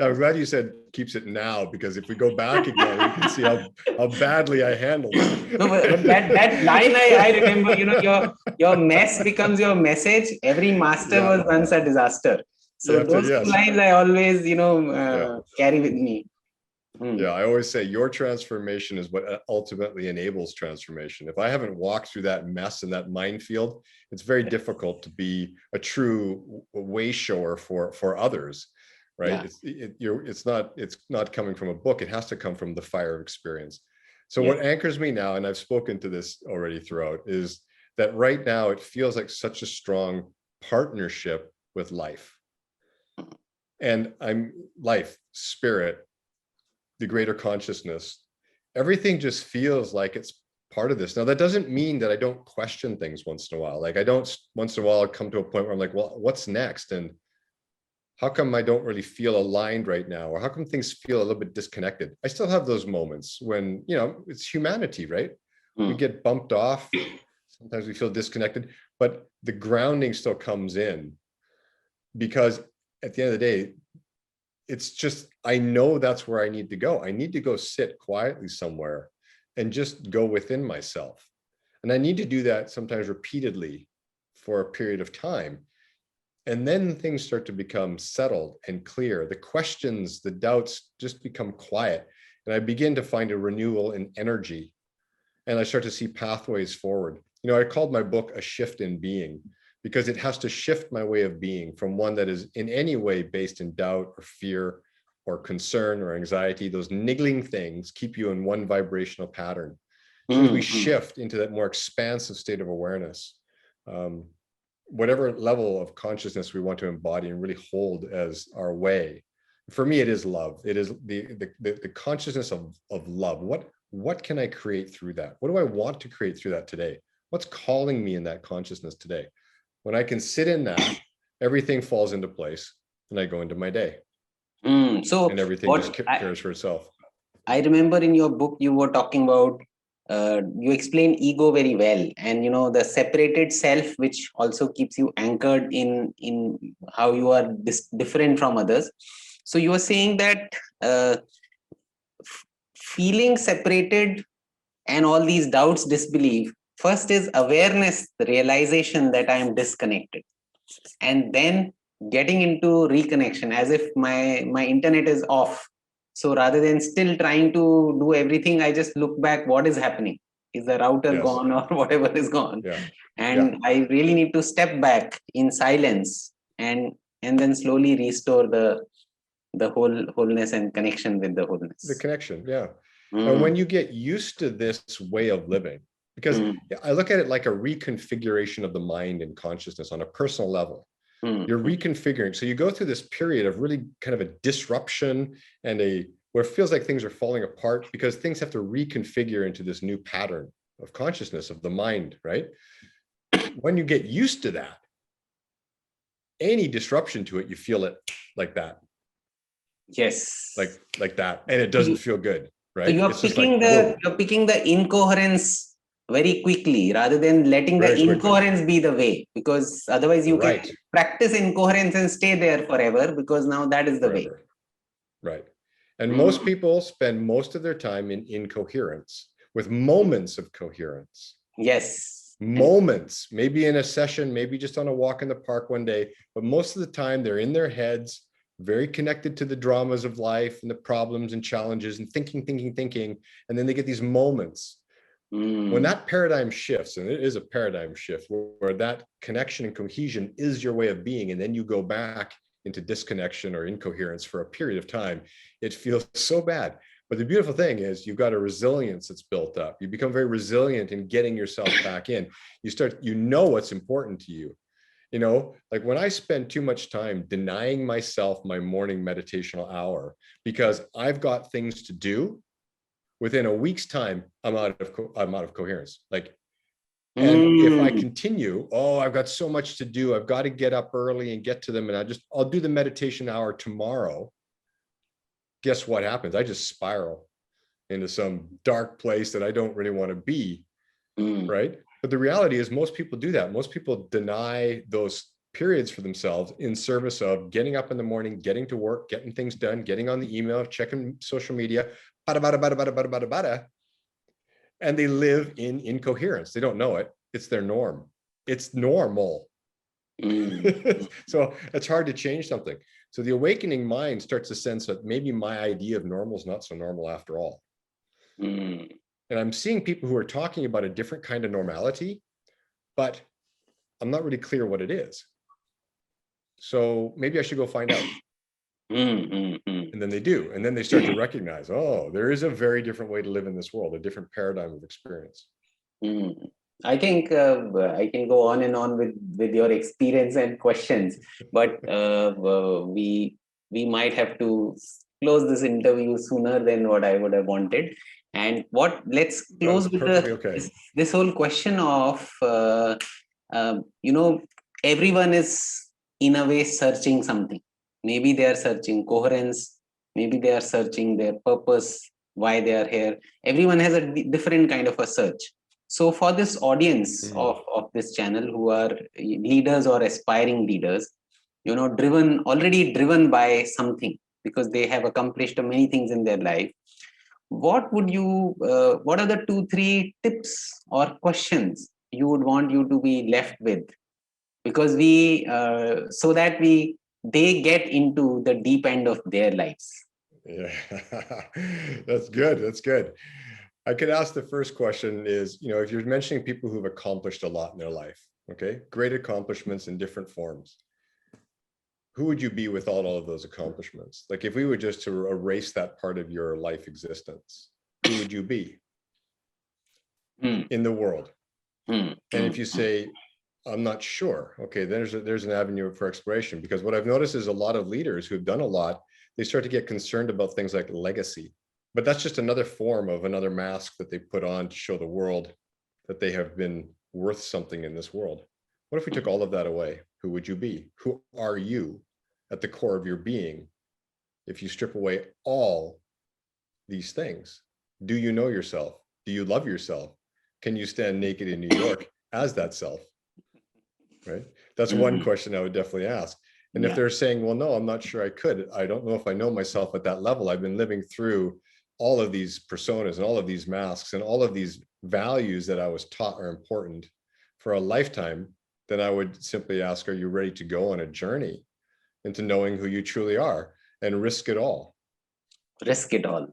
Speaker 1: I'm glad you said keeps it now, because if we go back again, we can see how badly I handled it.
Speaker 2: No, but that line I remember, your mess becomes your message. Every master was once a disaster. So those two lines I always, carry with me.
Speaker 1: Yeah, I always say your transformation is what ultimately enables transformation. If I haven't walked through that mess and that minefield, it's very difficult to be a true way shower for others, right?
Speaker 2: Yeah.
Speaker 1: It's not coming from a book. It has to come from the fire of experience. So
Speaker 2: Yeah.
Speaker 1: what anchors me now, and I've spoken to this already throughout, is that right now it feels like such a strong partnership with life. And I'm life, spirit, the greater consciousness, everything just feels like it's part of this. Now, that doesn't mean that I don't question things once in a while. Like I don't once in a while come to a point where I'm like, well, what's next? And how come I don't really feel aligned right now? Or how come things feel a little bit disconnected? I still have those moments when, it's humanity, right? We get bumped off. Sometimes we feel disconnected, but the grounding still comes in because at the end of the day, it's just, I know that's where I need to go. I need to go sit quietly somewhere and just go within myself. And I need to do that sometimes repeatedly for a period of time. And then things start to become settled and clear. The questions, the doubts just become quiet. And I begin to find a renewal in energy. And I start to see pathways forward. I called my book A Shift in Being, because it has to shift my way of being from one that is in any way based in doubt or fear or concern or anxiety. Those niggling things keep you in one vibrational pattern. As soon as we shift into that more expansive state of awareness, whatever level of consciousness we want to embody and really hold as our way, for me, it is love. It is the consciousness of love. What can I create through that? What do I want to create through that today? What's calling me in that consciousness today? When I can sit in that, everything falls into place and I go into my day.
Speaker 2: So
Speaker 1: and everything just cares for itself.
Speaker 2: I remember in your book, you were talking about, you explain ego very well, and the separated self, which also keeps you anchored in how you are different from others. So you were saying that feeling separated and all these doubts, disbelief, first is awareness, the realization that I am disconnected, and then getting into reconnection as if my internet is off. So rather than still trying to do everything, I just look back, what is happening? Is the router gone or whatever is gone? And I really need to step back in silence and then slowly restore the wholeness and connection with the wholeness.
Speaker 1: The connection, And when you get used to this way of living, because I look at it like a reconfiguration of the mind and consciousness on a personal level. You're reconfiguring. So you go through this period of really kind of a disruption and where it feels like things are falling apart because things have to reconfigure into this new pattern of consciousness of the mind, right? When you get used to that, any disruption to it, you feel it like that.
Speaker 2: Yes.
Speaker 1: Like that. And it doesn't feel good, right?
Speaker 2: So you're picking the incoherence very quickly rather than letting the incoherence be the way, because otherwise you can practice incoherence and stay there forever, because now that is the way.
Speaker 1: Right. And most people spend most of their time in incoherence with moments of coherence.
Speaker 2: Yes.
Speaker 1: Moments, maybe in a session, maybe just on a walk in the park one day, but most of the time they're in their heads, very connected to the dramas of life and the problems and challenges and thinking. And then they get these moments. When that paradigm shifts, and it is a paradigm shift where that connection and cohesion is your way of being, and then you go back into disconnection or incoherence for a period of time, it feels so bad. But the beautiful thing is you've got a resilience that's built up. You become very resilient in getting yourself back in. You know what's important to you. Like when I spend too much time denying myself my morning meditational hour because I've got things to do, within a week's time, I'm out of coherence. And if I continue, I've got so much to do. I've got to get up early and get to them. And I'll do the meditation hour tomorrow. Guess what happens? I just spiral into some dark place that I don't really want to be. Right. But the reality is most people do that. Most people deny those periods for themselves in service of getting up in the morning, getting to work, getting things done, getting on the email, checking social media, and they live in incoherence. They don't know it. It's their norm. It's normal. So it's hard to change something. So the awakening mind starts to sense that maybe my idea of normal is not so normal after all.
Speaker 2: Mm.
Speaker 1: And I'm seeing people who are talking about a different kind of normality, but I'm not really clear what it is. So maybe I should go find out. And then they do. And then they start to recognize, oh, there is a very different way to live in this world, a different paradigm of experience.
Speaker 2: I think I can go on and on with your experience and questions, but we might have to close this interview sooner than what I would have wanted. And let's close with this whole question of everyone is in a way searching something. Maybe they are searching coherence. Maybe they are searching their purpose, why they are here. Everyone has a different kind of a search. So for this audience of this channel who are leaders or aspiring leaders, already driven by something because they have accomplished many things in their life, what are the 2-3 tips or questions you would want you to be left with? Because so that they get into the deep end of their lives.
Speaker 1: Yeah, that's good. That's good. I could ask the first question is, if you're mentioning people who've accomplished a lot in their life, okay, great accomplishments in different forms, who would you be with all of those accomplishments? Like if we were just to erase that part of your life existence, who would you be in the world? And if you say, I'm not sure, okay, there's an avenue for exploration, because what I've noticed is a lot of leaders who've done a lot, they start to get concerned about things like legacy. But that's just another form of another mask that they put on to show the world that they have been worth something in this world. What if we took all of that away? Who would you be? Who are you at the core of your being? If you strip away all these things, do you know yourself? Do you love yourself? Can you stand naked in New York as that self? Right? That's one question I would definitely ask. And if they're saying, well, no, I'm not sure I could. I don't know if I know myself at that level. I've been living through all of these personas and all of these masks and all of these values that I was taught are important for a lifetime. Then I would simply ask, are you ready to go on a journey into knowing who you truly are and risk it all?
Speaker 2: Risk it all.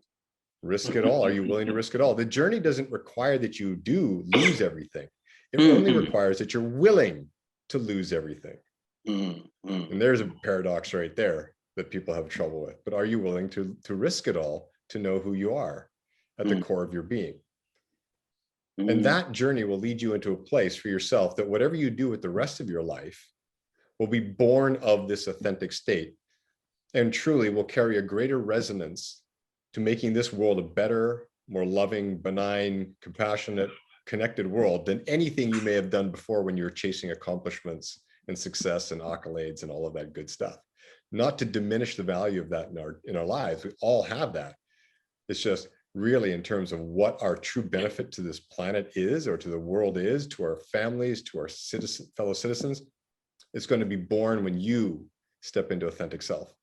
Speaker 1: Risk it all. Are you willing to risk it all? The journey doesn't require that you do lose everything. It only requires that you're willing to lose everything. And there's a paradox right there that people have trouble with. But are you willing to risk it all to know who you are at the core of your being? And that journey will lead you into a place for yourself that whatever you do with the rest of your life will be born of this authentic state and truly will carry a greater resonance to making this world a better, more loving, benign, compassionate, connected world than anything you may have done before when you were chasing accomplishments and success and accolades and all of that good stuff. Not to diminish the value of that in our lives. We all have that. It's just really in terms of what our true benefit to this planet is, or to the world is, to our families, to our fellow citizens. It's going to be born when you step into authentic self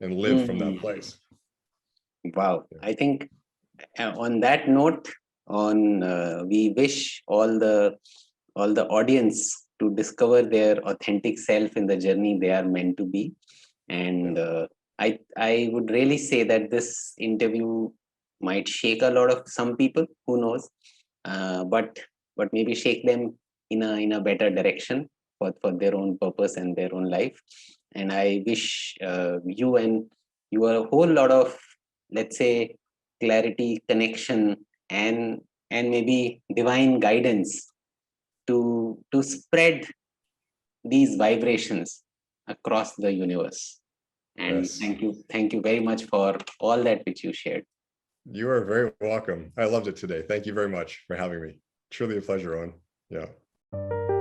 Speaker 1: and live from that place.
Speaker 2: Wow. I think on that note, we wish all the audience to discover their authentic self in the journey they are meant to be. And I would really say that this interview might shake a lot of some people, who knows, but maybe shake them in a better direction for their own purpose and their own life. And I wish you a whole lot of, let's say, clarity, connection, and maybe divine guidance to spread these vibrations across the universe. And thank you very much for all that which you shared.
Speaker 1: You are very welcome. I loved it today. Thank you very much for having me. Truly a pleasure, Rohan. Yeah.